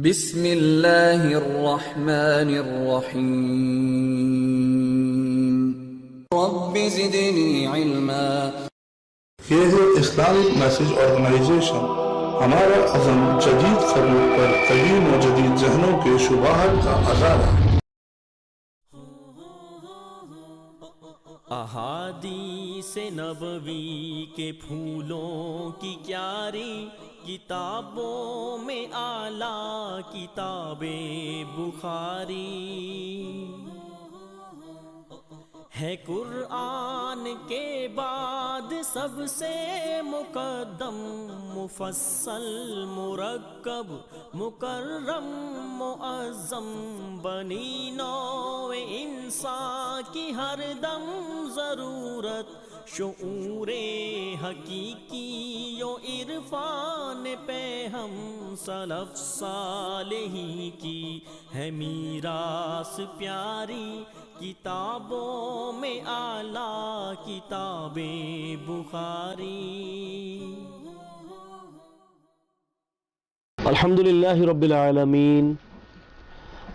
بسم اللہ الرحمن الرحیم رب زدنی علما۔ یہ ہے اسلامک میسج آرگنائزیشن۔ ہمارا عزم جدید قرن پر قدیم و جدید ذہنوں کے شبہات کا ازالہ۔ احادیث نبوی کے پھولوں کی کیاری، کتابوں میں اعلیٰ کتاب بخاری ہے، قرآن کے بعد سب سے مقدم، مفصل مرکب مکرم معظم، بنی نوع انسان کی ہر دم ضرورت، شعور حقیقی و عرفان پہ ہم سلف صالحین کی ہے میراث پیاری، کتابوں میں اعلیٰ کتاب بخاری۔ الحمدللہ رب العالمین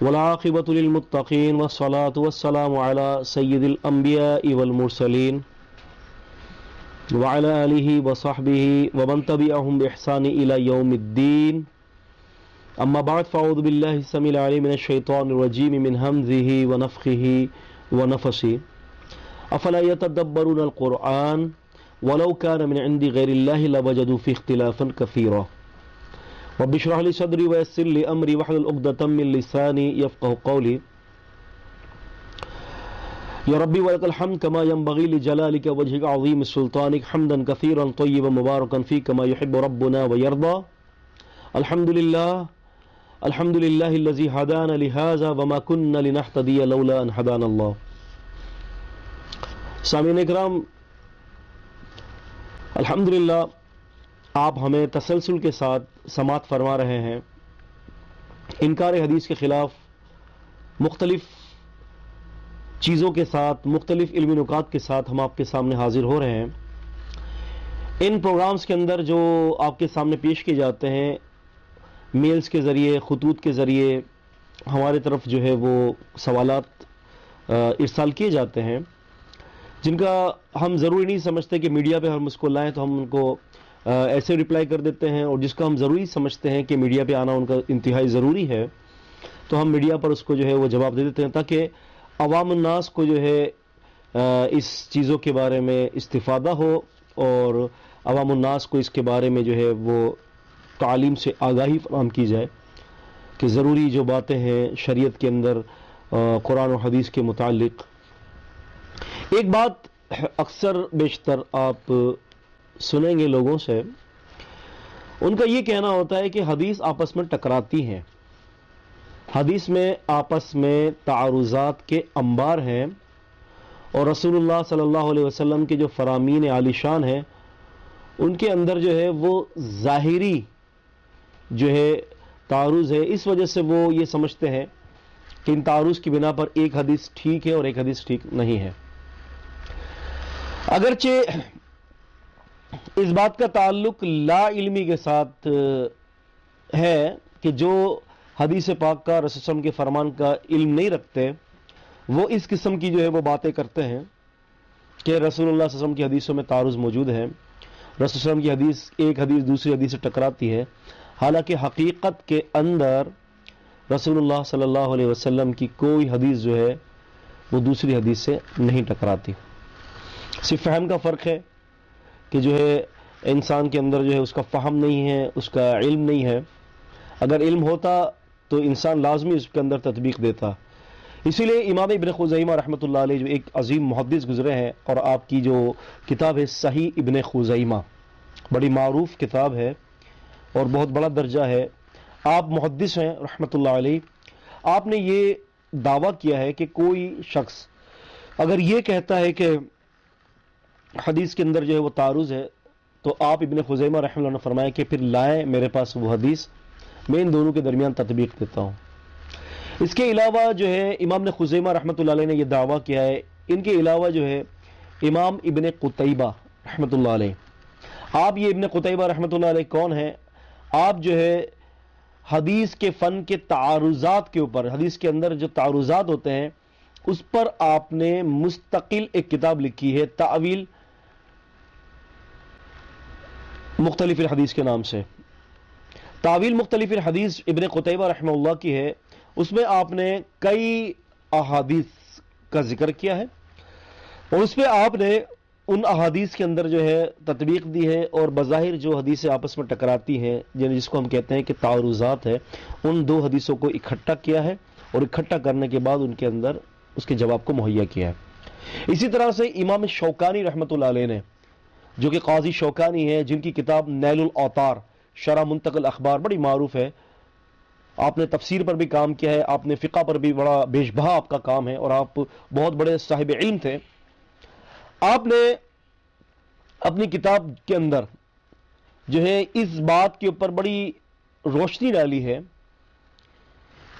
والعاقبۃ للمتقین والصلاة والسلام علی سید الانبیاء والمرسلین وعلی آلہ وصحبہ ومن تبعہم بإحسان الی یوم الدین، اما بعد فاعوذ باللہ السمیع العلیم من الشیطان الرجیم من ہمزہ ونفخہ ونفثہ، افلا یتدبرون القرآن ولو کان من عند غیر اللہ لوجدوا فیہ اختلافا کثیرا، رب اشرح لي صدري ويسر لي امري واحلل عقدة من لساني يفقهوا قولي، يا ربي ولك الحمد كما ينبغي لجلالك وجهك عظيم سلطانك، حمدا كثيرا طيبا مباركا فيه كما يحب ربنا ويرضى، الحمد لله الذي هدانا لهذا وما كنا لنهتدي لولا ان هدانا الله۔ سامعین اکرام، الحمدللہ آپ ہمیں تسلسل کے ساتھ سماعت فرما رہے ہیں۔ انکار حدیث کے خلاف مختلف چیزوں کے ساتھ، مختلف علمی نکات کے ساتھ ہم آپ کے سامنے حاضر ہو رہے ہیں۔ ان پروگرامز کے اندر جو آپ کے سامنے پیش کیے جاتے ہیں، میلز کے ذریعے، خطوط کے ذریعے ہمارے طرف جو ہے وہ سوالات ارسال کیے جاتے ہیں، جن کا ہم ضروری نہیں سمجھتے کہ میڈیا پہ ہم اس کو لائیں، تو ہم ان کو ایسے رپلائی کر دیتے ہیں، اور جس کا ہم ضروری سمجھتے ہیں کہ میڈیا پہ آنا ان کا انتہائی ضروری ہے، تو ہم میڈیا پر اس کو جو ہے وہ جواب دے دیتے ہیں، تاکہ عوام الناس کو جو ہے اس چیزوں کے بارے میں استفادہ ہو، اور عوام الناس کو اس کے بارے میں جو ہے وہ تعلیم سے آگاہی فراہم کی جائے کہ ضروری جو باتیں ہیں شریعت کے اندر قرآن و حدیث کے متعلق۔ ایک بات اکثر بیشتر آپ سنیں گے لوگوں سے، ان کا یہ کہنا ہوتا ہے کہ حدیث آپس میں ٹکراتی ہیں، حدیث میں آپس میں تعارضات کے انبار ہیں، اور رسول اللہ صلی اللہ علیہ وسلم کے جو فرامین عالی شان ہیں ان کے اندر جو ہے وہ ظاہری جو ہے تعارض ہے، اس وجہ سے وہ یہ سمجھتے ہیں کہ ان تعارض کی بنا پر ایک حدیث ٹھیک ہے اور ایک حدیث ٹھیک نہیں ہے۔ اگرچہ اس بات کا تعلق لا علمی کے ساتھ ہے کہ جو حدیث پاک کا رسول اللہ کے فرمان کا علم نہیں رکھتے، وہ اس قسم کی جو ہے وہ باتیں کرتے ہیں کہ رسول اللہ صلی اللہ علیہ وسلم کی حدیثوں میں تعارض موجود ہے، رسول اللہ صلی اللہ علیہ وسلم کی حدیث ایک حدیث دوسری حدیث سے ٹکراتی ہے، حالانکہ حقیقت کے اندر رسول اللہ صلی اللہ علیہ وسلم کی کوئی حدیث جو ہے وہ دوسری حدیث سے نہیں ٹکراتی۔ صرف فہم کا فرق ہے کہ جو ہے انسان کے اندر جو ہے اس کا فہم نہیں ہے، اس کا علم نہیں ہے۔ اگر علم ہوتا تو انسان لازمی اس کے اندر تطبیق دیتا۔ اسی لیے امام ابن خزیمہ رحمۃ اللہ علیہ جو ایک عظیم محدث گزرے ہیں، اور آپ کی جو کتاب ہے صحیح ابن خزیمہ، بڑی معروف کتاب ہے اور بہت بڑا درجہ ہے، آپ محدث ہیں رحمۃ اللہ علیہ، آپ نے یہ دعویٰ کیا ہے کہ کوئی شخص اگر یہ کہتا ہے کہ حدیث کے اندر جو ہے وہ تعارض ہے، تو آپ ابن خزیمہ رحمۃ اللہ نے فرمایا کہ پھر لائیں میرے پاس وہ حدیث، میں ان دونوں کے درمیان تطبیق دیتا ہوں۔ اس کے علاوہ جو ہے امام خزیمہ رحمۃ اللہ علیہ نے یہ دعویٰ کیا ہے، ان کے علاوہ جو ہے امام ابن قتیبہ رحمۃ اللہ علیہ، آپ یہ ابن قتیبہ رحمۃ اللہ علیہ کون ہیں؟ آپ جو ہے حدیث کے فن کے تعارضات کے اوپر، حدیث کے اندر جو تعارضات ہوتے ہیں اس پر آپ نے مستقل ایک کتاب لکھی ہے، تعویل مختلف الحدیث کے نام سے۔ تعویل مختلف الحدیث ابن قتیبہ رحمہ اللہ کی ہے، اس میں آپ نے کئی احادیث کا ذکر کیا ہے، اور اس پہ آپ نے ان احادیث کے اندر جو ہے تطبیق دی ہے، اور بظاہر جو حدیثیں آپس میں ٹکراتی ہیں جس کو ہم کہتے ہیں کہ تعارضات ہے، ان دو حدیثوں کو اکٹھا کیا ہے، اور اکٹھا کرنے کے بعد ان کے اندر اس کے جواب کو مہیا کیا ہے۔ اسی طرح سے امام شوکانی رحمۃ اللہ علیہ نے، جو کہ قاضی شوکانی ہے، جن کی کتاب نیل الاوطار شرح منتقل الاخبار بڑی معروف ہے، آپ نے تفسیر پر بھی کام کیا ہے، آپ نے فقہ پر بھی بڑا بیش بہا آپ کا کام ہے، اور آپ بہت بڑے صاحب علم تھے۔ آپ نے اپنی کتاب کے اندر جو ہے اس بات کے اوپر بڑی روشنی ڈالی ہے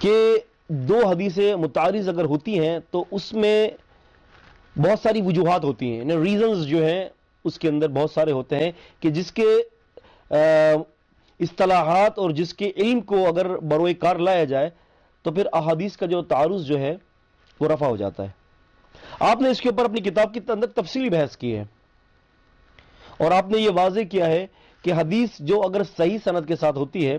کہ دو حدیثیں متعارض اگر ہوتی ہیں تو اس میں بہت ساری وجوہات ہوتی ہیں، یعنی ریزنز جو ہیں اس کے اندر بہت سارے ہوتے ہیں کہ جس کے اصطلاحات اور جس کے علم کو اگر بروئے کار لایا جائے تو پھر احادیث کا جو تعارض جو ہے وہ رفع ہو جاتا ہے۔ آپ نے اس کے اوپر اپنی کتاب کے اندر تفصیلی بحث کی ہے، اور آپ نے یہ واضح کیا ہے کہ حدیث جو اگر صحیح سند کے ساتھ ہوتی ہے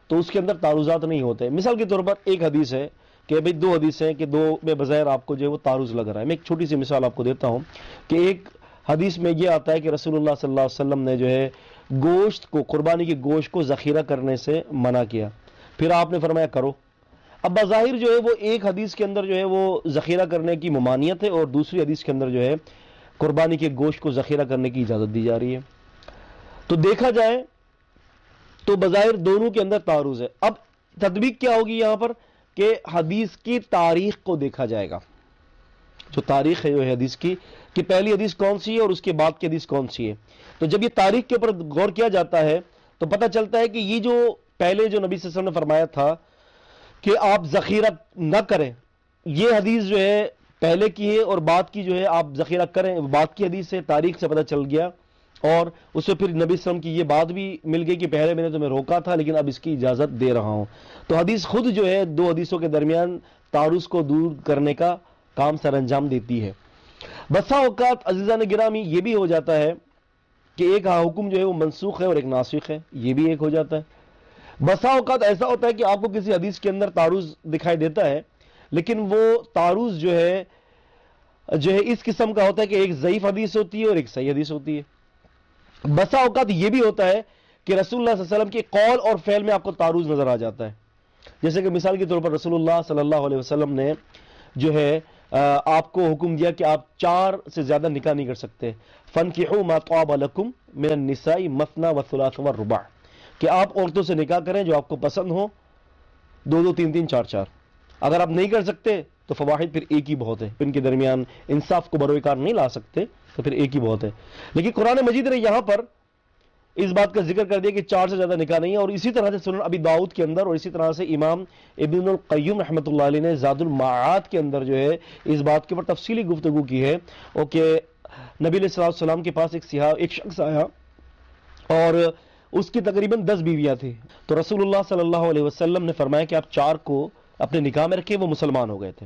تو اس کے اندر تعارضات نہیں ہوتے۔ مثال کے طور پر ایک حدیث ہے کہ بھئی دو حدیث ہیں کہ دو میں بظاہر آپ کو جو ہے وہ تعارض لگ رہا ہے۔ میں ایک چھوٹی سی مثال آپ کو دیتا ہوں کہ ایک حدیث میں یہ آتا ہے کہ رسول اللہ صلی اللہ علیہ وسلم نے جو ہے گوشت کو، قربانی کے گوشت کو ذخیرہ کرنے سے منع کیا، پھر آپ نے فرمایا کرو۔ اب بظاہر جو ہے وہ ایک حدیث کے اندر جو ہے وہ ذخیرہ کرنے کی ممانعت ہے، اور دوسری حدیث کے اندر جو ہے قربانی کے گوشت کو ذخیرہ کرنے کی اجازت دی جا رہی ہے۔ تو دیکھا جائے تو بظاہر دونوں کے اندر تعارض ہے۔ اب تطبیق کیا ہوگی یہاں پر کہ حدیث کی تاریخ کو دیکھا جائے گا، جو تاریخ ہے جو ہے حدیث کی، کہ پہلی حدیث کون سی ہے اور اس کے بعد کی حدیث کون سی ہے۔ تو جب یہ تاریخ کے اوپر غور کیا جاتا ہے تو پتہ چلتا ہے کہ یہ جو پہلے جو نبی صلی اللہ علیہ وسلم نے فرمایا تھا کہ آپ ذخیرہ نہ کریں، یہ حدیث جو ہے پہلے کی ہے، اور بعد کی جو ہے آپ ذخیرہ کریں، بعد کی حدیث سے تاریخ سے پتہ چل گیا، اور اس سے پھر نبی صلی اللہ علیہ وسلم کی یہ بات بھی مل گئی کہ پہلے میں نے تمہیں روکا تھا لیکن اب اس کی اجازت دے رہا ہوں۔ تو حدیث خود جو ہے دو حدیثوں کے درمیان تعارض کو دور کرنے کا کام سر انجام دیتی ہے۔ بسا اوقات عزیزان گرامی یہ بھی ہو جاتا ہے کہ ایک حکم جو ہے وہ منسوخ ہے اور ایک ناسخ ہے، یہ بھی ایک ہو جاتا ہے۔ بسا اوقات ایسا ہوتا ہے کہ آپ کو کسی حدیث کے اندر تعارض دکھائی دیتا ہے، لیکن وہ تعارض جو ہے اس قسم کا ہوتا ہے کہ ایک ضعیف حدیث ہوتی ہے اور ایک صحیح حدیث ہوتی ہے۔ بسا اوقات یہ بھی ہوتا ہے کہ رسول اللہ صلی اللہ علیہ وسلم کے قول اور فعل میں آپ کو تعارض نظر آ جاتا ہے، جیسے کہ مثال کے طور پر رسول اللہ صلی اللہ علیہ وسلم نے جو ہے آپ کو حکم دیا کہ آپ 4 سے زیادہ نکاح نہیں کر سکتے، فَانْكِحُوا مَا طَابَ لَكُم مِنَ النِّسَاءِ مَثْنَى وَثُلَاثَ وَالرُّبَاع، کہ آپ عورتوں سے نکاح کریں جو آپ کو پسند ہو، 2 3 3 4 4۔ اگر آپ نہیں کر سکتے تو فواحد، پھر ایک ہی بہت ہے، ان کے درمیان انصاف کو بروئے کار نہیں لا سکتے تو پھر ایک ہی بہت ہے۔ لیکن قرآن مجید نے یہاں پر اس بات کا ذکر کر دیا کہ 4 سے زیادہ نکاح نہیں ہے، اور اسی طرح سے سنن ابی داؤد کے اندر، اور اسی طرح سے امام ابن القیم رحمۃ اللہ علیہ نے زاد المعاد کے اندر جو ہے اس بات کے اوپر تفصیلی گفتگو کی ہے، اور کہ نبی علیہ الصلوۃ والسلام کے پاس ایک شخص آیا اور اس کی تقریباً 10 بیویاں تھیں، تو رسول اللہ صلی اللہ علیہ وسلم نے فرمایا کہ آپ 4 کو اپنے نکاح میں رکھیں، وہ مسلمان ہو گئے تھے۔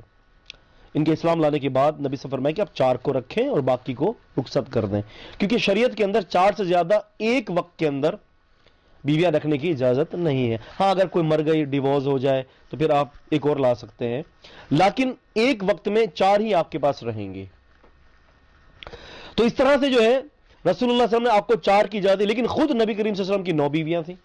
ان کے اسلام لانے کے بعد نبی سے فرمایا کہ آپ 4 کو رکھیں اور باقی کو رخصت کر دیں، کیونکہ شریعت کے اندر 4 سے زیادہ ایک وقت کے اندر بیویاں رکھنے کی اجازت نہیں ہے۔ ہاں اگر کوئی مر گئی، ڈیورس ہو جائے تو پھر آپ ایک اور لا سکتے ہیں، لیکن ایک وقت میں 4 ہی آپ کے پاس رہیں گے۔ تو اس طرح سے جو ہے رسول اللہ صلی اللہ علیہ وسلم نے آپ کو 4 کی اجازت دی، لیکن خود نبی کریم صلی اللہ علیہ وسلم کی 9 بیویاں تھیں۔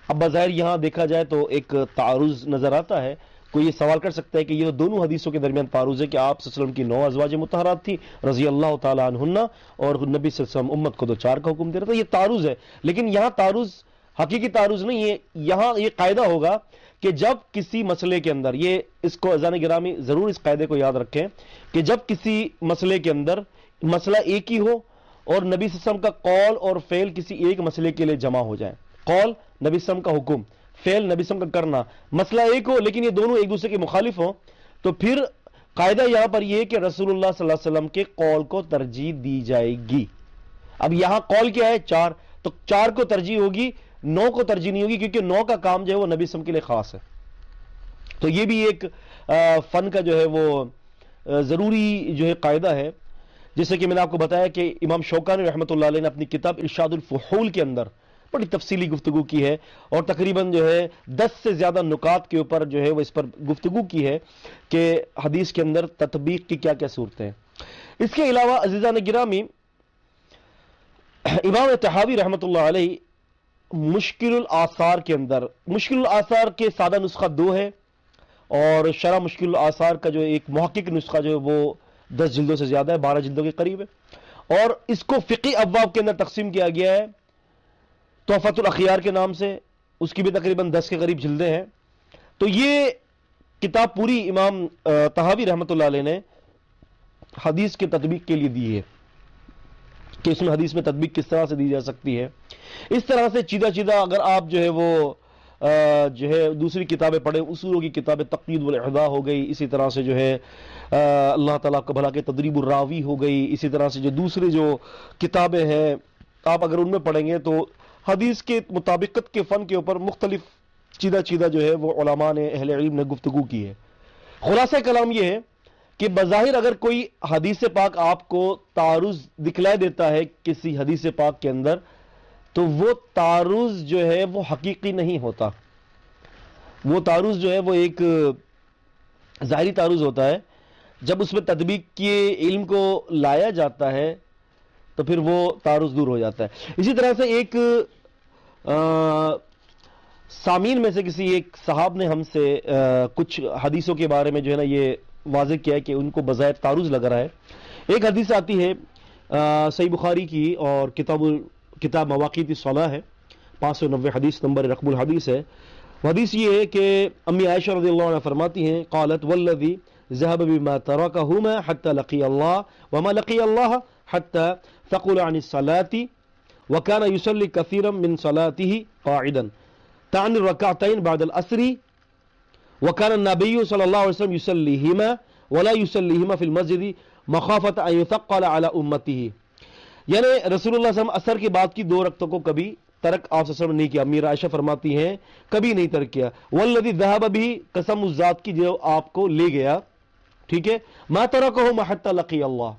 اب بظاہر یہاں دیکھا جائے تو ایک تعارض نظر آتا ہے، کوئی یہ سوال کر سکتا ہے کہ یہ دونوں حدیثوں کے درمیان تعارض ہے کہ آپ صلی اللہ علیہ وسلم کی 9 ازواج مطہرات تھی رضی اللہ تعالی عنہن، اور نبی صلی اللہ علیہ وسلم امت کو تو 4 کا حکم دے رہا تھا، یہ تعارض ہے۔ لیکن یہاں تعارض حقیقی تعارض نہیں ہے، یہاں یہ قاعدہ ہوگا کہ جب کسی مسئلے کے اندر، یہ اس کو اذان گرامی ضرور اس قاعدے کو یاد رکھیں کہ جب کسی مسئلے کے اندر مسئلہ ایک ہی ہو اور نبی صلی اللہ علیہ وسلم کا قول اور فعل کسی ایک مسئلے کے لیے جمع ہو جائیں، قول نبی صلی اللہ علیہ وسلم کا حکم، فعل نبی صلی اللہ علیہ وسلم کا کرنا، مسئلہ ایک ہو لیکن یہ دونوں ایک دوسرے کے مخالف ہوں، تو پھر قاعدہ یہاں پر یہ ہے کہ رسول اللہ صلی اللہ علیہ وسلم کے قول کو ترجیح دی جائے گی۔ اب یہاں قول کیا ہے؟ 4، تو 4 کو ترجیح ہوگی 9 کو ترجیح نہیں ہوگی، کیونکہ 9 کا کام جو ہے وہ نبی صلی اللہ علیہ وسلم کے لیے خاص ہے۔ تو یہ بھی ایک فن کا جو ہے وہ ضروری جو ہے قاعدہ ہے، جیسے کہ میں نے آپ کو بتایا کہ امام شوکانی رحمۃ اللہ علیہ نے اپنی کتاب ارشاد الفحول کے اندر بڑی تفصیلی گفتگو کی ہے، اور تقریباً جو ہے 10 سے زیادہ نکات کے اوپر جو ہے وہ اس پر گفتگو کی ہے کہ حدیث کے اندر تطبیق کی کیا کیا صورتیں ہیں۔ اس کے علاوہ عزیزان گرامی، امام طحاوی رحمۃ اللہ علیہ مشکل الآثار کے اندر، مشکل الآثار کے سادہ نسخہ 2 ہے، اور شرح مشکل الآثار کا جو ایک محقق نسخہ جو ہے وہ 10 جلدوں سے زیادہ ہے، 12 جلدوں کے قریب ہے، اور اس کو فقہی ابواب کے اندر تقسیم کیا گیا ہے تحفۃ الاخیار کے نام سے، اس کی بھی تقریباً 10 کے قریب جلدیں ہیں۔ تو یہ کتاب پوری امام طحاوی رحمۃ اللہ علیہ نے حدیث کے تطبیق کے لیے دی ہے کہ اس میں حدیث میں تطبیق کس طرح سے دی جا سکتی ہے۔ اس طرح سے چیدہ چیدہ اگر آپ جو ہے وہ جو ہے دوسری کتابیں پڑھیں، اصولوں کی کتابیں تقیید والاحداء ہو گئی، اسی طرح سے جو ہے اللہ تعالیٰ کا بھلا کے تدریب الراوی ہو گئی، اسی طرح سے جو دوسری جو کتابیں ہیں آپ اگر ان میں پڑھیں گے تو حدیث کے مطابقت کے فن کے اوپر مختلف چیدہ چیدہ جو ہے وہ علماء نے، اہل علم نے گفتگو کی ہے۔ خلاصہ کلام یہ ہے کہ بظاہر اگر کوئی حدیث پاک آپ کو تعارض دکھلائی دیتا ہے کسی حدیث پاک کے اندر، تو وہ تعارض جو ہے وہ حقیقی نہیں ہوتا، وہ تعارض جو ہے وہ ایک ظاہری تعارض ہوتا ہے۔ جب اس میں تطبیق کے علم کو لایا جاتا ہے تو پھر وہ تعارض دور ہو جاتا ہے۔ اسی طرح سے ایک سامعین میں سے کسی ایک صاحب نے ہم سے کچھ حدیثوں کے بارے میں جو ہے نا یہ واضح کیا ہے کہ ان کو بظاہر تعارض لگ رہا ہے۔ ایک حدیث آتی ہے صحیح بخاری کی، اور کتاب مواقیت الصلاۃ ہے، 590 حدیث نمبر رقم الحدیث ہے۔ حدیث یہ ہے کہ امی عائشہ رضی اللہ عنہ فرماتی ہیں قالت والذی ذهب بما تركهما حتى لقي الله وما لقي الله حتى ثقل عن الصلاة وكان يصلي كثيرا من صلاته قاعدا تعني الركعتين بعد العصر وكان النبي صلى الله عليه وسلم يصليهما ولا يصليهما في المسجد مخافة أن يثقل على أمته، یعنی رسول اللہ صلی اللہ علیہ وسلم عصر کے بعد کی 2 رکعتوں کو کبھی ترک آپ صلی اللہ علیہ وسلم نے نہیں کیا۔ امیر عائشہ فرماتی ہیں کبھی نہیں ترک کیا۔ والذی ذهب بھی قسم اس ذات کی جو آپ کو لے گیا، ٹھیک ہے، ما ترکہما حتی لقی اللہ،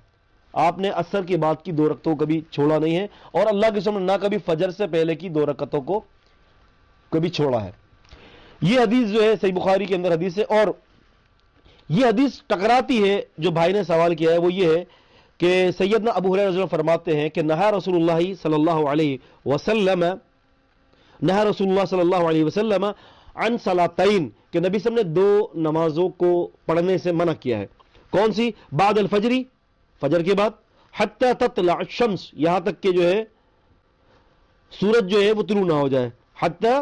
آپ نے عصر کے بعد کی 2 رکعتوں کو کبھی چھوڑا نہیں ہے، اور اللہ کے رسول نے نہ کبھی فجر سے پہلے کی 2 رکعتوں کو کبھی چھوڑا ہے۔ یہ حدیث جو ہے صحیح بخاری کے اندر حدیث ہے، اور یہ حدیث ٹکراتی ہے، جو بھائی نے سوال کیا ہے وہ یہ ہے کہ سیدنا ابو ہریرہ رضی اللہ عنہ فرماتے ہیں کہ نہا رسول اللہ صلی اللہ علیہ وسلم عن صلاتین، کہ نبی صلی اللہ علیہ وسلم نے 2 نمازوں کو پڑھنے سے منع کیا ہے۔ کون سی؟ بعد الفجری، فجر کے بعد، حتی تطلع الشمس، یہاں تک کہ جو ہے سورج جو ہے وہ طلوع نہ ہو جائے، حتی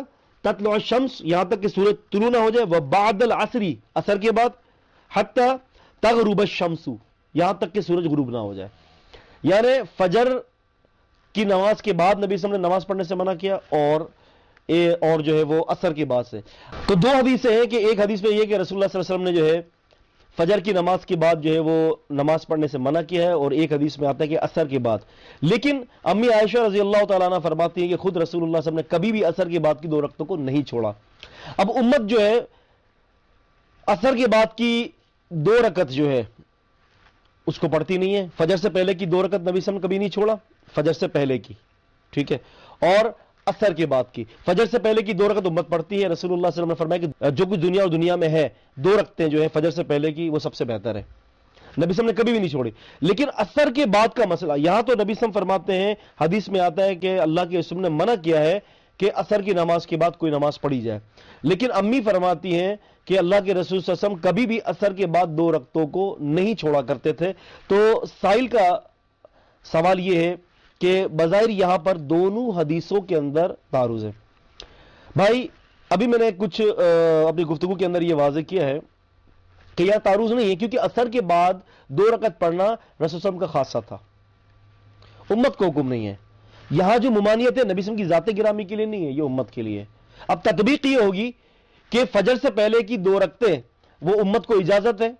تطلع الشمس، یہاں تک کہ سورج طلوع نہ ہو جائے، وبعد العصری، عصر کے بعد، حتی تغرب الشمس، یہاں تک کہ سورج غروب نہ ہو جائے۔ یعنی فجر کی نماز کے بعد نبی صلی اللہ علیہ وسلم نے نماز پڑھنے سے منع کیا، اور جو ہے وہ عصر کے بعد سے۔ تو 2 حدیثیں ہیں کہ ایک حدیث میں یہ کہ رسول اللہ صلی اللہ علیہ وسلم نے جو ہے فجر کی نماز کے بعد جو ہے وہ نماز پڑھنے سے منع کیا ہے، اور ایک حدیث میں آتا ہے کہ عصر کے بعد۔ لیکن امی عائشہ رضی اللہ تعالیٰ عنہ فرماتی ہیں کہ خود رسول اللہ صلی اللہ علیہ وسلم نے کبھی بھی عصر کے بعد کی 2 رکعتوں کو نہیں چھوڑا۔ اب امت جو ہے عصر کے بعد کی 2 رکعت جو ہے اس کو پڑھتی نہیں ہے۔ فجر سے پہلے کی 2 رکعت نبی صلی اللہ علیہ وسلم کبھی نہیں چھوڑا، فجر سے پہلے کی، ٹھیک ہے، اور عصر کے بعد کی۔ فجر سے پہلے کی 2 رکعت امت پڑھتی ہے۔ رسول اللہ صلی اللہ علیہ وسلم نے فرمایا کہ جو کچھ دنیا اور دنیا میں ہے 2 رکعتیں جو ہے فجر سے پہلے کی وہ سب سے بہتر ہے، نبی صلی اللہ علیہ وسلم نے کبھی بھی نہیں چھوڑی۔ لیکن عصر کے بعد کا مسئلہ، یہاں تو نبی صلی اللہ علیہ وسلم فرماتے ہیں، حدیث میں آتا ہے کہ اللہ کے رسول نے منع کیا ہے کہ عصر کی نماز کے بعد کوئی نماز پڑھی جائے، لیکن امی فرماتی ہیں کہ اللہ کے رسول صلی اللہ علیہ وسلم کبھی بھی عصر کے بعد 2 رکعتوں کو نہیں چھوڑا کرتے تھے۔ تو سائل کا سوال یہ ہے کہ بظاہر یہاں پر دونوں حدیثوں کے اندر تعارض ہے۔ بھائی ابھی میں نے کچھ اپنی گفتگو کے اندر یہ واضح کیا ہے کہ یہاں تعارض نہیں ہے، کیونکہ عصر کے بعد 2 رکعت پڑھنا رسول صلی اللہ علیہ وسلم کا خاصہ تھا، امت کو حکم نہیں ہے۔ یہاں جو ممانعت ہے نبی صلی اللہ علیہ وسلم کی ذات گرامی کے لیے نہیں ہے، یہ امت کے لیے۔ اب تطبیق یہ ہوگی کہ فجر سے پہلے کی 2 رکعتیں وہ امت کو اجازت ہے،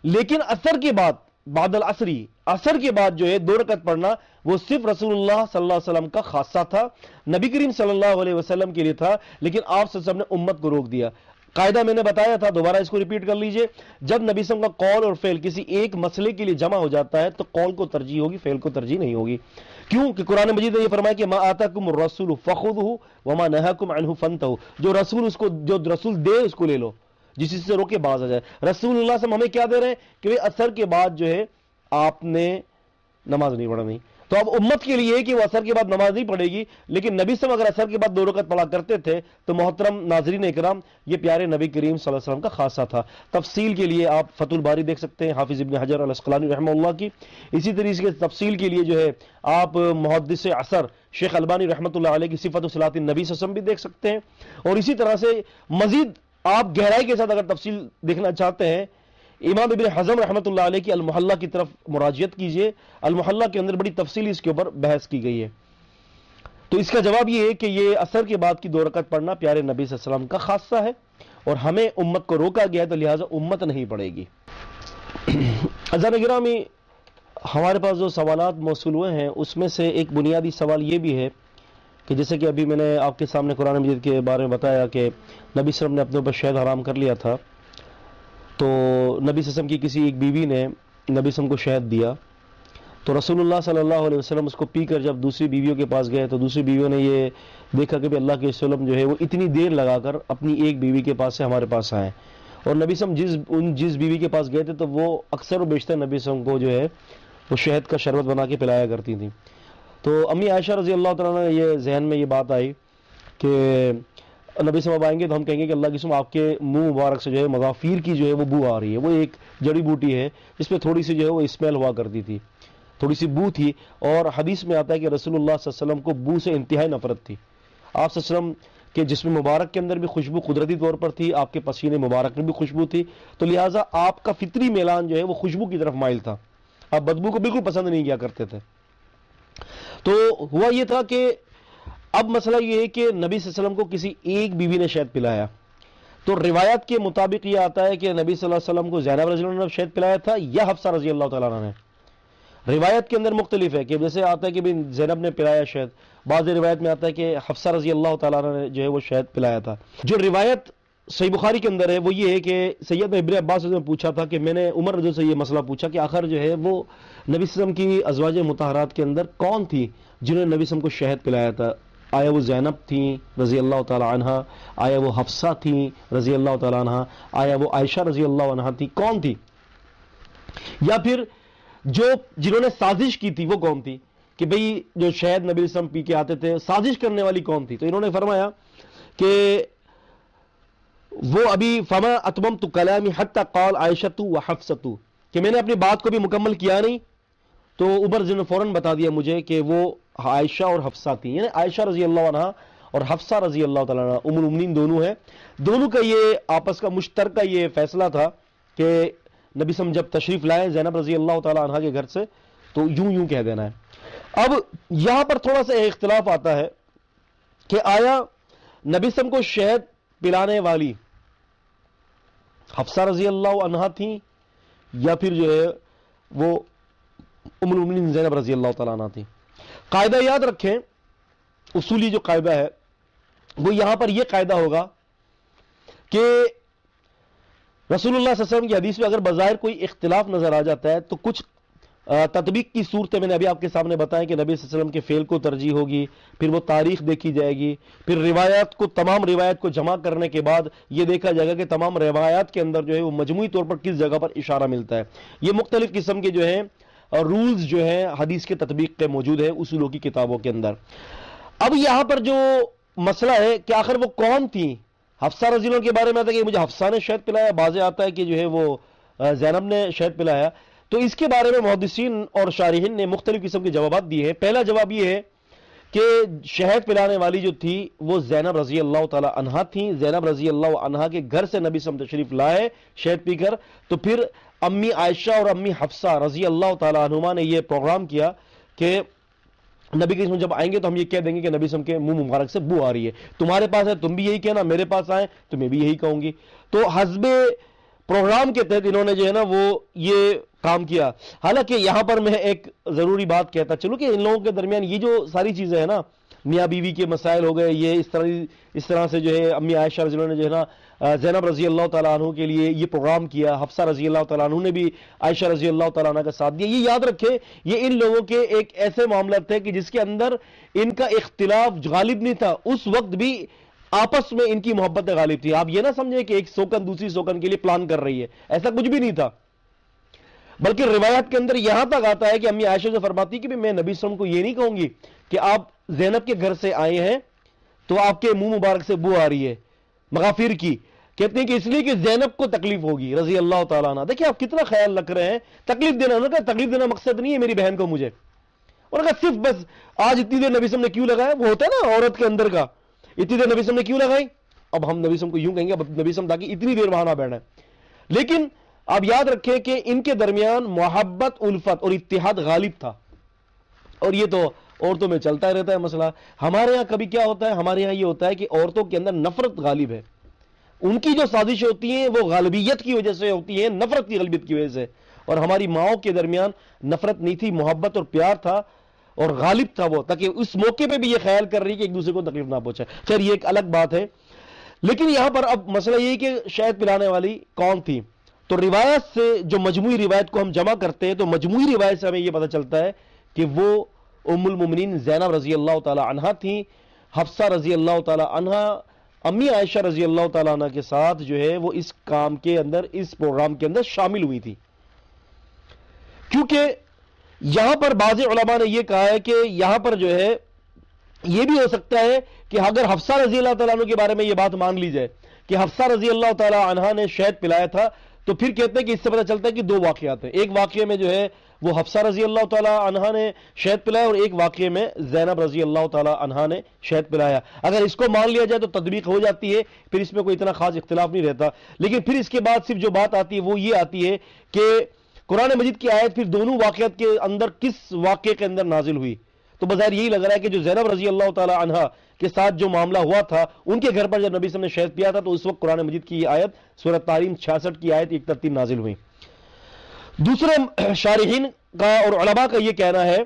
لیکن عصر کے بعد بعد العصری، عصر کے بعد جو ہے 2 رکعت پڑھنا وہ صرف رسول اللہ صلی اللہ علیہ وسلم کا خاصہ تھا، نبی کریم صلی اللہ علیہ وسلم کے لیے تھا، لیکن آپ صلی اللہ علیہ وسلم نے امت کو روک دیا۔ قاعدہ میں نے بتایا تھا، دوبارہ اس کو ریپیٹ کر لیجئے، جب نبی صلی اللہ علیہ وسلم کا قول اور فعل کسی ایک مسئلے کے لیے جمع ہو جاتا ہے تو قول کو ترجیح ہوگی، فعل کو ترجیح نہیں ہوگی۔ کیوں کہ قرآن مجید نے یہ فرمایا کہ ما آتاکم الرسول فخذہ وما نہاکم عنہ فانتہوا، جو رسول دے اس کو لے لو، جس چیز سے روکے باز آ جائے۔ رسول اللہ صلی اللہ علیہ وسلم ہمیں کیا دے رہے ہیں کہ وہ عصر کے بعد جو ہے آپ نے نماز نہیں پڑھنی، تو اب امت کے لیے کہ وہ عصر کے بعد نماز نہیں پڑھے گی، لیکن نبی صلی اللہ علیہ وسلم اگر عصر کے بعد 2 رکعت پڑھا کرتے تھے تو محترم ناظرین اکرام یہ پیارے نبی کریم صلی اللہ علیہ وسلم کا خاصہ تھا۔ تفصیل کے لیے آپ فتح الباری دیکھ سکتے ہیں حافظ ابن حجر العسقلانی رحمہ اللہ کی، اسی طریقے سے تفصیل کے لیے جو ہے آپ محدث عصر شیخ البانی رحمۃ اللہ علیہ کی صفت صلاۃ النبی صلی اللہ علیہ وسلم بھی دیکھ سکتے ہیں، اور اسی طرح سے مزید آپ گہرائی کے ساتھ اگر تفصیل دیکھنا چاہتے ہیں امام ابن حزم رحمۃ اللہ علیہ کی المحلہ کی طرف مراجعت کیجئے، المحلہ کے اندر بڑی تفصیلی اس کے اوپر بحث کی گئی ہے۔ تو اس کا جواب یہ ہے کہ یہ عصر کے بعد کی 2 رکعت پڑھنا پیارے نبی صلی اللہ علیہ وسلم کا خاصہ ہے، اور ہمیں امت کو روکا گیا ہے تو لہٰذا امت نہیں پڑھے گی۔ عزیزان گرامی، ہمارے پاس جو سوالات موصول ہوئے ہیں اس میں سے ایک بنیادی سوال یہ بھی ہے کہ جیسے کہ ابھی میں نے آپ کے سامنے قرآن مجید کے بارے میں بتایا کہ نبی صلی اللہ علیہ وسلم نے اپنے اوپر شہد حرام کر لیا تھا، تو نبی صلی اللہ علیہ وسلم کی کسی ایک بیوی نے نبی صلی اللہ علیہ وسلم کو شہد دیا، تو رسول اللہ صلی اللہ علیہ وسلم اس کو پی کر جب دوسری بیویوں کے پاس گئے تو دوسری بیویوں نے یہ دیکھا کہ اللہ کے وسلم جو ہے وہ اتنی دیر لگا کر اپنی ایک بیوی کے پاس سے ہمارے پاس آئے، اور نبی صلی اللہ علیہ وسلم جس بیوی کے پاس گئے تھے تو وہ اکثر و بیشتر نبی صلی اللہ علیہ وسلم کو جو ہے وہ شہد کا شربت بنا کے پلایا کرتی تھیں۔ تو امی عائشہ رضی اللہ تعالیٰ نے یہ ذہن میں یہ بات آئی کہ نبی صلی اللہ علیہ وسلم آئیں گے تو ہم کہیں گے کہ اللہ کی قسم آپ کے منہ مبارک سے جو ہے مغافیر کی جو ہے وہ بو آ رہی ہے، وہ ایک جڑی بوٹی ہے جس پہ تھوڑی سی جو ہے وہ اسمیل ہوا کرتی تھی، تھوڑی سی بو تھی، اور حدیث میں آتا ہے کہ رسول اللہ صلی اللہ علیہ وسلم کو بو سے انتہائی نفرت تھی۔ آپ صلی اللہ علیہ وسلم کے جسم مبارک کے اندر بھی خوشبو قدرتی طور پر تھی، آپ کے پسینے مبارک میں بھی خوشبو تھی، تو لہٰذا آپ کا فطری میلان جو ہے وہ خوشبو کی طرف مائل تھا، آپ بدبو کو بالکل پسند نہیں کیا کرتے تھے۔ تو ہوا یہ تھا کہ اب مسئلہ یہ ہے کہ نبی صلی اللہ علیہ وسلم کو کسی ایک بیوی نے شہد پلایا، تو روایت کے مطابق یہ آتا ہے کہ نبی صلی اللہ علیہ وسلم کو زینب رضی اللہ عنہ نے شہد پلایا تھا یا حفصہ رضی اللہ تعالیٰ عنہ نے۔ روایت کے اندر مختلف ہے کہ جیسے آتا ہے کہ زینب نے پلایا شہد، بعض روایت میں آتا ہے کہ حفصہ رضی اللہ تعالیٰ عنہ نے جو ہے وہ شہد پلایا تھا۔ جو روایت صحیح بخاری کے اندر ہے وہ یہ ہے کہ سید ابن عباس نے پوچھا تھا کہ میں نے عمر رضی سے یہ مسئلہ پوچھا کہ آخر جو ہے وہ نبی صلی اللہ علیہ وسلم کی ازواج مطہرات کے اندر کون تھی جنہوں نے نبی صلی اللہ علیہ وسلم کو شہد پلایا تھا؟ آیا وہ زینب تھیں رضی اللہ تعالی عنہ، آیا وہ حفصہ تھیں رضی اللہ تعالی عنہ، آیا وہ عائشہ رضی اللہ عنہ تھی، کون تھی؟ یا پھر جنہوں نے سازش کی تھی وہ کون تھی کہ بھئی جو شہد نبی صلی اللہ علیہ وسلم پی کے آتے تھے، سازش کرنے والی کون تھی؟ تو انہوں نے فرمایا کہ وہ ابھی فما اتممت کلامی حتی قال عائشۃ و حفصۃ، کہ میں نے اپنی بات کو بھی مکمل کیا نہیں، تو عمر نے فوراً بتا دیا مجھے کہ وہ عائشہ اور حفصہ تھیں، یعنی عائشہ رضی اللہ عنہ اور حفصہ رضی اللہ تعالیٰ عنہ ام المؤمنین دونوں ہیں، دونوں کا یہ آپس کا مشترکہ یہ فیصلہ تھا کہ نبی صلی اللہ علیہ وسلم جب تشریف لائے زینب رضی اللہ تعالیٰ عنہ کے گھر سے تو یوں کہہ دینا ہے۔ اب یہاں پر تھوڑا سا اختلاف آتا ہے کہ آیا نبی صلی اللہ علیہ وسلم کو شہد پلانے والی حفصہ رضی اللہ عنہ تھیں یا پھر جو ہے وہ ام المؤمنین زینب رضی اللہ تعالیٰ عنہ تھیں؟ قاعدہ یاد رکھیں، اصولی جو قاعدہ ہے وہ یہاں پر یہ قاعدہ ہوگا کہ رسول اللہ صلی اللہ علیہ وسلم کی حدیث میں اگر بظاہر کوئی اختلاف نظر آ جاتا ہے تو کچھ تطبیق کی صورتیں میں نے ابھی آپ کے سامنے بتائیں کہ نبی صلی اللہ علیہ وسلم کے فعل کو ترجیح ہوگی، پھر وہ تاریخ دیکھی جائے گی، پھر روایات کو تمام روایات کو جمع کرنے کے بعد یہ دیکھا جائے گا کہ تمام روایات کے اندر جو ہے وہ مجموعی طور پر کس جگہ پر اشارہ ملتا ہے۔ یہ مختلف قسم کے جو ہیں رولز جو ہیں حدیث کے تطبیق کے موجود ہے اصولوں کی کتابوں کے اندر۔ اب یہاں پر جو مسئلہ ہے کہ آخر وہ کون تھیں؟ حفصہ رضی اللہ عنہ کے بارے میں آتا ہے کہ مجھے حفصہ نے شہد پلایا، بعض آتا ہے کہ جو ہے وہ زینب نے شہد پلایا، تو اس کے بارے میں محدثین اور شارحین نے مختلف قسم کے جوابات دیے ہیں۔ پہلا جواب یہ ہے کہ شہد پلانے والی جو تھی وہ زینب رضی اللہ تعالی عنہا تھیں، زینب رضی اللہ عنہا کے گھر سے نبی صلی اللہ علیہ وسلم تشریف لائے شہد پی کر، تو پھر امی عائشہ اور امی حفصہ رضی اللہ تعالی عنہما نے یہ پروگرام کیا کہ نبی کے جب آئیں گے تو ہم یہ کہہ دیں گے کہ نبی صلی اللہ علیہ وسلم کے منہ مبارک سے بو آ رہی ہے، تمہارے پاس ہے تم بھی یہی کہنا، میرے پاس آئیں تو میں بھی یہی کہوں گی۔ تو حسب پروگرام کے تحت انہوں نے جو ہے نا وہ یہ کام کیا. حالانکہ یہاں پر میں ایک ضروری بات کہتا چلوں کہ ان لوگوں کے درمیان یہ جو ساری چیزیں ہیں نا، میاں بیوی کے مسائل ہو گئے، یہ اس طرح سے جو ہے امی عائشہ رضی اللہ عنہ نے جو ہے نا زینب رضی اللہ تعالیٰ عنہ کے لیے یہ پروگرام کیا، حفصہ رضی اللہ تعالیٰ عنہ نے بھی عائشہ رضی اللہ تعالیٰ عنہ کا ساتھ دیا. یہ یاد رکھیں یہ ان لوگوں کے ایک ایسے معاملات تھے کہ جس کے اندر ان کا اختلاف غالب نہیں تھا، اس وقت بھی آپس میں ان کی محبت غالب تھی. آپ یہ نہ سمجھیں کہ ایک سوکن دوسری سوکن کے لیے پلان کر رہی ہے، ایسا کچھ بھی نہیں تھا. بلکہ روایت کے اندر یہاں تک آتا ہے کہ امی عائشہ سے فرماتی کہ میں نبی صلی اللہ علیہ وسلم کو یہ نہیں کہوں گی کہ آپ زینب کے گھر سے آئے ہیں تو آپ کے منہ مبارک سے بو آ رہی ہے مغافر کی. کہتے ہیں کہ اس لیے کہ زینب کو تکلیف ہوگی رضی اللہ تعالیٰ عنہ. دیکھیں آپ کتنا خیال رکھ رہے ہیں. تکلیف دینا، انہوں نے کہا تکلیف دینا مقصد نہیں ہے میری بہن کو مجھے. انہوں نے کہا صرف بس آج اتنی دیر نبی صلی اللہ علیہ وسلم نے کیوں لگایا، وہ ہوتا ہے نا عورت کے اندر کا، اتنی دیر نبی صلی اللہ علیہ وسلم نے کیوں لگائی. اب ہم نبی صلی اللہ علیہ وسلم کو یوں کہیں گے، اب نبی صلی اللہ علیہ وسلم تاکہ اتنی دیر وہاں نہ بیٹھنا ہے. لیکن آپ یاد رکھیں کہ ان کے درمیان محبت، الفت اور اتحاد غالب تھا. اور یہ تو عورتوں میں چلتا رہتا ہے مسئلہ. ہمارے یہاں کبھی کیا ہوتا ہے، ہمارے یہاں یہ ہوتا ہے کہ عورتوں کے اندر نفرت غالب ہے. ان کی جو سازشیں ہوتی ہیں وہ غالبیت کی وجہ سے ہوتی ہیں، نفرت کی غالبیت کی وجہ سے. اور ہماری ماؤں کے درمیان نفرت نہیں تھی، محبت اور پیار تھا اور غالب تھا وہ، تاکہ اس موقع پہ بھی یہ خیال کر رہی کہ ایک دوسرے کو تکلیف نہ پہنچائے. خیر یہ ایک الگ بات ہے. لیکن یہاں پر اب مسئلہ یہ کہ شہد پلانے والی کون تھی. تو روایت سے جو مجموعی روایت کو ہم جمع کرتے ہیں تو مجموعی روایت سے ہمیں یہ پتہ چلتا ہے کہ وہ ام المومنین زینب رضی اللہ تعالی عنہا تھیں. حفصہ رضی اللہ تعالی عنہا امی عائشہ رضی اللہ تعالی عنہ کے ساتھ جو ہے وہ اس کام کے اندر، اس پروگرام کے اندر شامل ہوئی تھی. کیونکہ یہاں پر بعض علماء نے یہ کہا ہے کہ یہاں پر جو ہے یہ بھی ہو سکتا ہے کہ اگر حفصہ رضی اللہ تعالیٰ عنہ کے بارے میں یہ بات مان لی جائے کہ حفصہ رضی اللہ تعالیٰ عنہ نے شہد پلایا تھا، تو پھر کہتے ہیں کہ اس سے پتہ چلتا ہے کہ دو واقعات ہیں. ایک واقعے میں جو ہے وہ حفصہ رضی اللہ تعالیٰ عنہ نے شہد پلایا اور ایک واقعے میں زینب رضی اللہ تعالیٰ عنہ نے شہد پلایا. اگر اس کو مان لیا جائے تو تطبیق ہو جاتی ہے، پھر اس میں کوئی اتنا خاص اختلاف نہیں رہتا. لیکن پھر اس کے بعد صرف جو بات آتی ہے وہ یہ آتی ہے کہ قرآن مجید کی آیت پھر دونوں واقعات کے اندر کس واقعے کے اندر نازل ہوئی. تو بظاہر یہی لگ رہا ہے کہ جو زینب رضی اللہ تعالیٰ عنہا کے ساتھ جو معاملہ ہوا تھا، ان کے گھر پر جب نبی صلی اللہ علیہ وسلم نے شہد پیا تھا تو اس وقت قرآن مجید کی یہ آیت سورہ تحریم 66 کی آیت 1 نازل ہوئی. دوسرے شارحین کا اور علماء کا یہ کہنا ہے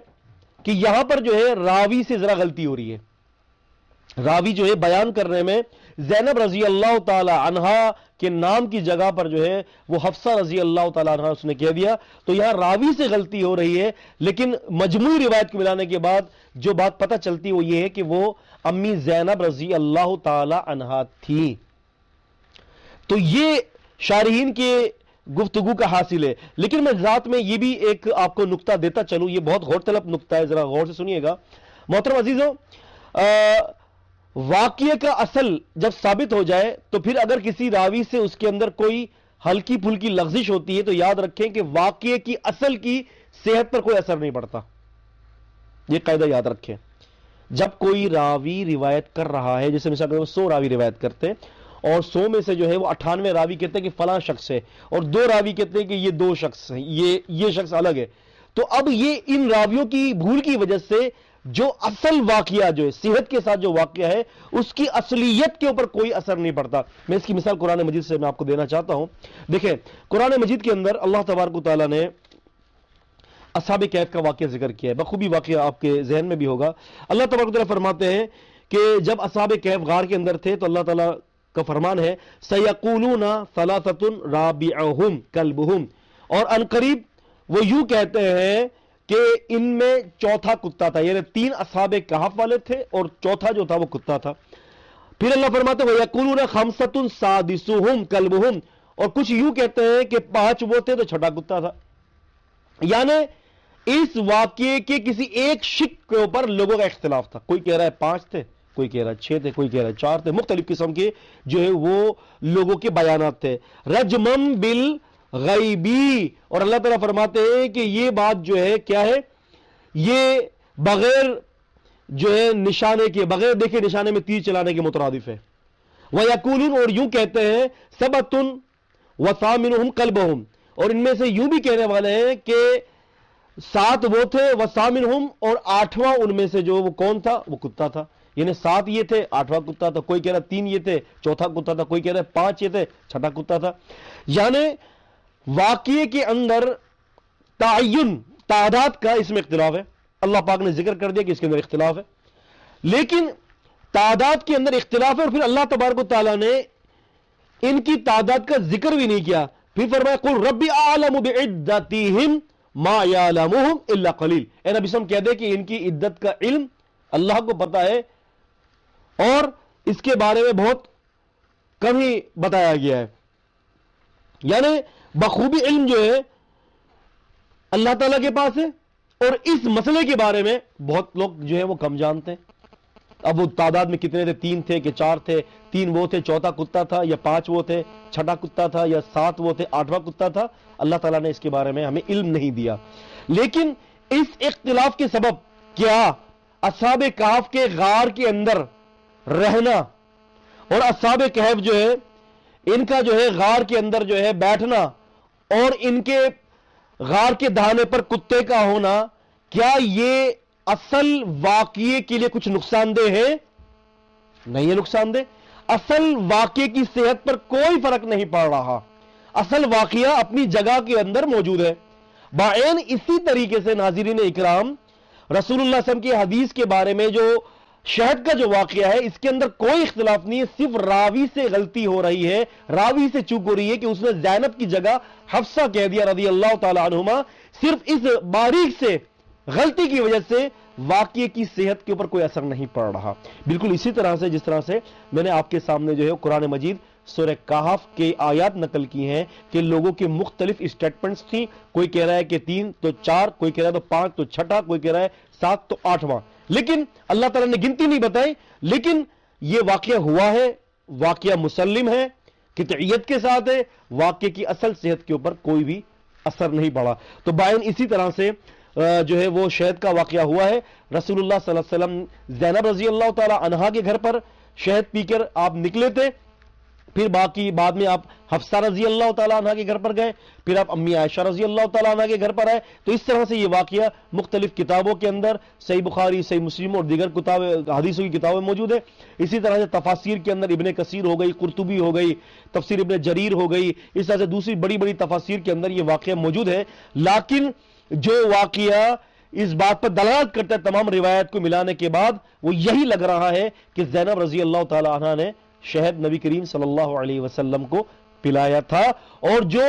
کہ یہاں پر جو ہے راوی سے ذرا غلطی ہو رہی ہے. راوی جو ہے بیان کرنے میں زینب رضی اللہ تعالی عنہا کے نام کی جگہ پر جو ہے وہ حفصہ رضی اللہ تعالی عنہا اس نے کہہ دیا. تو یہاں راوی سے غلطی ہو رہی ہے، لیکن مجموعی روایت کو ملانے کے بعد جو بات پتہ چلتی وہ یہ ہے کہ وہ امی زینب رضی اللہ تعالی عنہا تھی. تو یہ شارحین کے گفتگو کا حاصل ہے. لیکن میں ذات میں یہ بھی ایک آپ کو نقطہ دیتا چلوں، یہ بہت غور طلب نقطہ ہے، ذرا غور سے سنیے گا. محترم عزیزوں، واقعے کا اصل جب ثابت ہو جائے تو پھر اگر کسی راوی سے اس کے اندر کوئی ہلکی پھلکی لغزش ہوتی ہے تو یاد رکھیں کہ واقعے کی اصل کی صحت پر کوئی اثر نہیں پڑتا. یہ قاعدہ یاد رکھیں. جب کوئی راوی روایت کر رہا ہے، جیسے مثال 100 راوی روایت کرتے ہیں اور 100 میں سے جو ہے وہ 98 راوی کہتے ہیں کہ فلاں شخص ہے اور 2 راوی کہتے ہیں کہ یہ 2 شخص ہیں، یہ شخص الگ ہے. تو اب یہ ان راویوں کی بھول کی وجہ سے جو اصل واقعہ جو ہے صحت کے ساتھ جو واقعہ ہے اس کی اصلیت کے اوپر کوئی اثر نہیں پڑتا. میں اس کی مثال قرآن مجید سے میں آپ کو دینا چاہتا ہوں. دیکھیں قرآن مجید کے اندر اللہ تبارک و تعالیٰ نے اصحاب کہف کا واقعہ ذکر کیا ہے. بخوبی واقعہ آپ کے ذہن میں بھی ہوگا. اللہ تبارک و تعالیٰ فرماتے ہیں کہ جب اصحاب کہف غار کے اندر تھے تو اللہ تعالیٰ کا فرمان ہے سَيَقُولُونَ ثَلَاثَةٌ رَابِعُهُمْ كَلْبُهُمْ، اور عنقریب وہ یوں کہتے ہیں کہ ان میں چوتھا کتا تھا، یعنی 3 اصحاب کہف والے تھے اور چوتھا جو تھا وہ کتا تھا. پھر اللہ فرماتے ہیں وَيَقُولُونَ خَمْسَةٌ سَادِسُهُمْ كَلْبُهُمْ، اور کچھ یوں کہتے ہیں کہ 5 وہ تھے تو چھٹا کتا تھا. یعنی اس واقعے کے کسی ایک شق کے اوپر لوگوں کا اختلاف تھا. کوئی کہہ رہا ہے 5 تھے، کوئی کہہ رہا ہے 6 تھے، کوئی کہہ رہا ہے 4 تھے. مختلف قسم کے جو ہے وہ لوگوں کے بیانات تھے. رجمم بالغیبی، اور اللہ تعالیٰ فرماتے ہیں کہ یہ بات جو ہے کیا ہے، یہ بغیر جو ہے نشانے کے، بغیر دیکھے نشانے میں تیر چلانے کے مترادف ہے. وَيَقُولُونَ، اور یوں کہتے ہیں سَبَتٌ وَثَامِنُهُمْ كَلْبُهُمْ، اور ان میں سے یوں بھی کہنے والے ہیں کہ 7 وہ تھے وَثَامِنُهُمْ، اور 8واں ان میں سے جو وہ کون تھا، وہ کتا تھا. یعنی 7 یہ تھے، 8واں کتا تھا، کوئی کہہ رہا 3 یہ تھے، چوتھا کتا تھا، کوئی کہہ رہا 5 یہ تھے، چھٹا کتا تھا. یعنی واقعے کے اندر تعین تعداد کا اس میں اختلاف ہے. اللہ پاک نے ذکر کر دیا کہ اس کے اندر اختلاف ہے، لیکن تعداد کے اندر اختلاف ہے، اور پھر اللہ تبارک و تعالیٰ نے ان کی تعداد کا ذکر بھی نہیں کیا. پھر فرمایا قل ربی اعلم بعدتہم ما یعلمہم الا قلیل. اے نبی صلی اللہ علیہ وسلم کہہ دے کہ ان کی عدت کا علم اللہ کو پتا ہے اور اس کے بارے میں بہت کم ہی بتایا گیا ہے. یعنی بخوبی علم جو ہے اللہ تعالیٰ کے پاس ہے، اور اس مسئلے کے بارے میں بہت لوگ جو ہے وہ کم جانتے ہیں. اب وہ تعداد میں کتنے تھے، 3 تھے کہ 4 تھے، 3 وہ تھے، چوتھا کتا تھا، یا 5 وہ تھے، چھٹا کتا تھا، یا 7 وہ تھے، 8واں کتا تھا، اللہ تعالیٰ نے اس کے بارے میں ہمیں علم نہیں دیا. لیکن اس اختلاف کے سبب کیا اصحاب کہف کے غار کے اندر رہنا اور اصحاب کہف جو ہے ان کا جو ہے غار کے اندر جو ہے بیٹھنا اور ان کے غار کے دہانے پر کتے کا ہونا، کیا یہ اصل واقعے کے لیے کچھ نقصان دہ ہے؟ نہیں ہے نقصان دہ. اصل واقعے کی صحت پر کوئی فرق نہیں پڑ رہا. اصل واقعہ اپنی جگہ کے اندر موجود ہے. بعین اسی طریقے سے ناظرین اکرام رسول اللہ صلی اللہ علیہ وسلم کی حدیث کے بارے میں جو شہد کا جو واقعہ ہے اس کے اندر کوئی اختلاف نہیں ہے، صرف راوی سے غلطی ہو رہی ہے، راوی سے چوک ہو رہی ہے کہ اس نے زینب کی جگہ حفصہ کہہ دیا رضی اللہ تعالی عنہما. صرف اس باریک سے غلطی کی وجہ سے واقعے کی صحت کے اوپر کوئی اثر نہیں پڑ رہا. بالکل اسی طرح سے جس طرح سے میں نے آپ کے سامنے جو ہے قرآن مجید سورہ کہف کے آیات نقل کی ہیں کہ لوگوں کے مختلف اسٹیٹمنٹس تھیں. کوئی کہہ رہا ہے کہ 3 تو 4، کوئی کہہ رہا ہے تو 5 تو چھٹا، کوئی کہہ رہا ہے 7 تو 8واں. لیکن اللہ تعالیٰ نے گنتی نہیں بتائی، لیکن یہ واقعہ ہوا ہے، واقعہ مسلم ہے، قطعیت کے ساتھ ہے، واقعے کی اصل صحت کے اوپر کوئی بھی اثر نہیں پڑا. تو بائن اسی طرح سے جو ہے وہ شہد کا واقعہ ہوا ہے. رسول اللہ صلی اللہ علیہ وسلم زینب رضی اللہ تعالی عنہا کے گھر پر شہد پی کر آپ نکلے تھے، پھر بعد میں آپ حفصہ رضی اللہ تعالیٰ عنہ کے گھر پر گئے، پھر آپ امی عائشہ رضی اللہ تعالیٰ عنہ کے گھر پر آئے. تو اس طرح سے یہ واقعہ مختلف کتابوں کے اندر صحیح بخاری، صحیح مسلم اور دیگر حدیثوں کی کتابیں موجود ہے. اسی طرح سے تفاسیر کے اندر ابن کثیر ہو گئی، قرطبی ہو گئی، تفسیر ابن جریر ہو گئی، اس طرح سے دوسری بڑی بڑی تفاسیر کے اندر یہ واقعہ موجود ہے. لیکن جو واقعہ اس بات پر دلالت کرتا ہے تمام روایت کو ملانے کے بعد، وہ یہی لگ رہا ہے کہ زینب رضی اللہ تعالی عنہ نے شہد نبی کریم صلی اللہ علیہ وسلم کو پلایا تھا، اور جو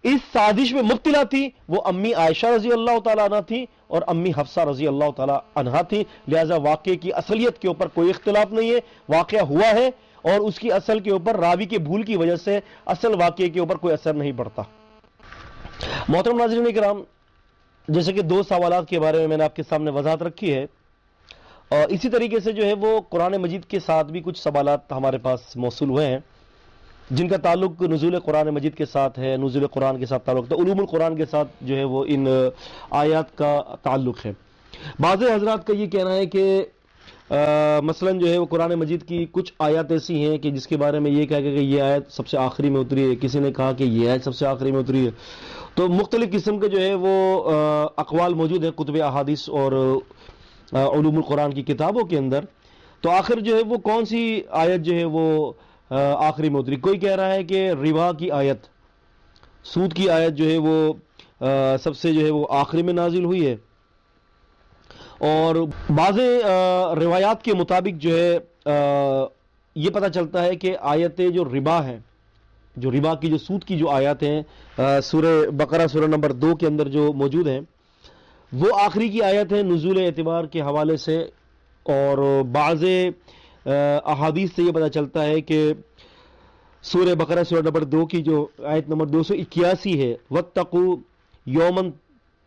اس سازش میں مبتلا تھی وہ امی عائشہ رضی اللہ تعالی عنہ تھی اور امی حفصہ رضی اللہ تعالی عنہ تھی. لہذا واقعے کی اصلیت کے اوپر کوئی اختلاف نہیں ہے، واقعہ ہوا ہے اور اس کی اصل کے اوپر راوی کے بھول کی وجہ سے اصل واقعے کے اوپر کوئی اثر نہیں پڑتا. محترم ناظرین کرام، جیسے کہ 2 سوالات کے بارے میں نے آپ کے سامنے وضاحت رکھی ہے، اور اسی طریقے سے جو ہے وہ قرآن مجید کے ساتھ بھی کچھ سوالات ہمارے پاس موصول ہوئے ہیں جن کا تعلق نزول قرآن مجید کے ساتھ ہے، نزول قرآن کے ساتھ تعلق ہے، علوم القرآن کے ساتھ جو ہے وہ ان آیات کا تعلق ہے. بعض حضرات کا یہ کہنا ہے کہ مثلا جو ہے وہ قرآن مجید کی کچھ آیات ایسی ہیں کہ جس کے بارے میں یہ کہا کہ یہ آیت سب سے آخری میں اتری ہے، کسی نے کہا کہ یہ آیت سب سے آخری میں اتری ہے. تو مختلف قسم کے جو ہے وہ اقوال موجود ہیں کتب احادیث اور علوم القرآن کی کتابوں کے اندر. تو آخر جو ہے وہ کون سی آیت جو ہے وہ آخری میں اتری؟ کوئی کہہ رہا ہے کہ ربا کی آیت، سود کی آیت جو ہے وہ سب سے جو ہے وہ آخری میں نازل ہوئی ہے، اور بعض روایات کے مطابق جو ہے یہ پتہ چلتا ہے کہ آیت جو ربا ہے، جو ربا کی جو سود کی جو آیات ہیں سورہ بقرہ سورہ نمبر 2 کے اندر جو موجود ہیں وہ آخری کی آیت ہے نزول اعتبار کے حوالے سے. اور بعض احادیث سے یہ پتہ چلتا ہے کہ سورہ بقرہ سورہ نمبر 2 کی جو آیت نمبر 281 ہے وَاتَّقُوا يَوْمًا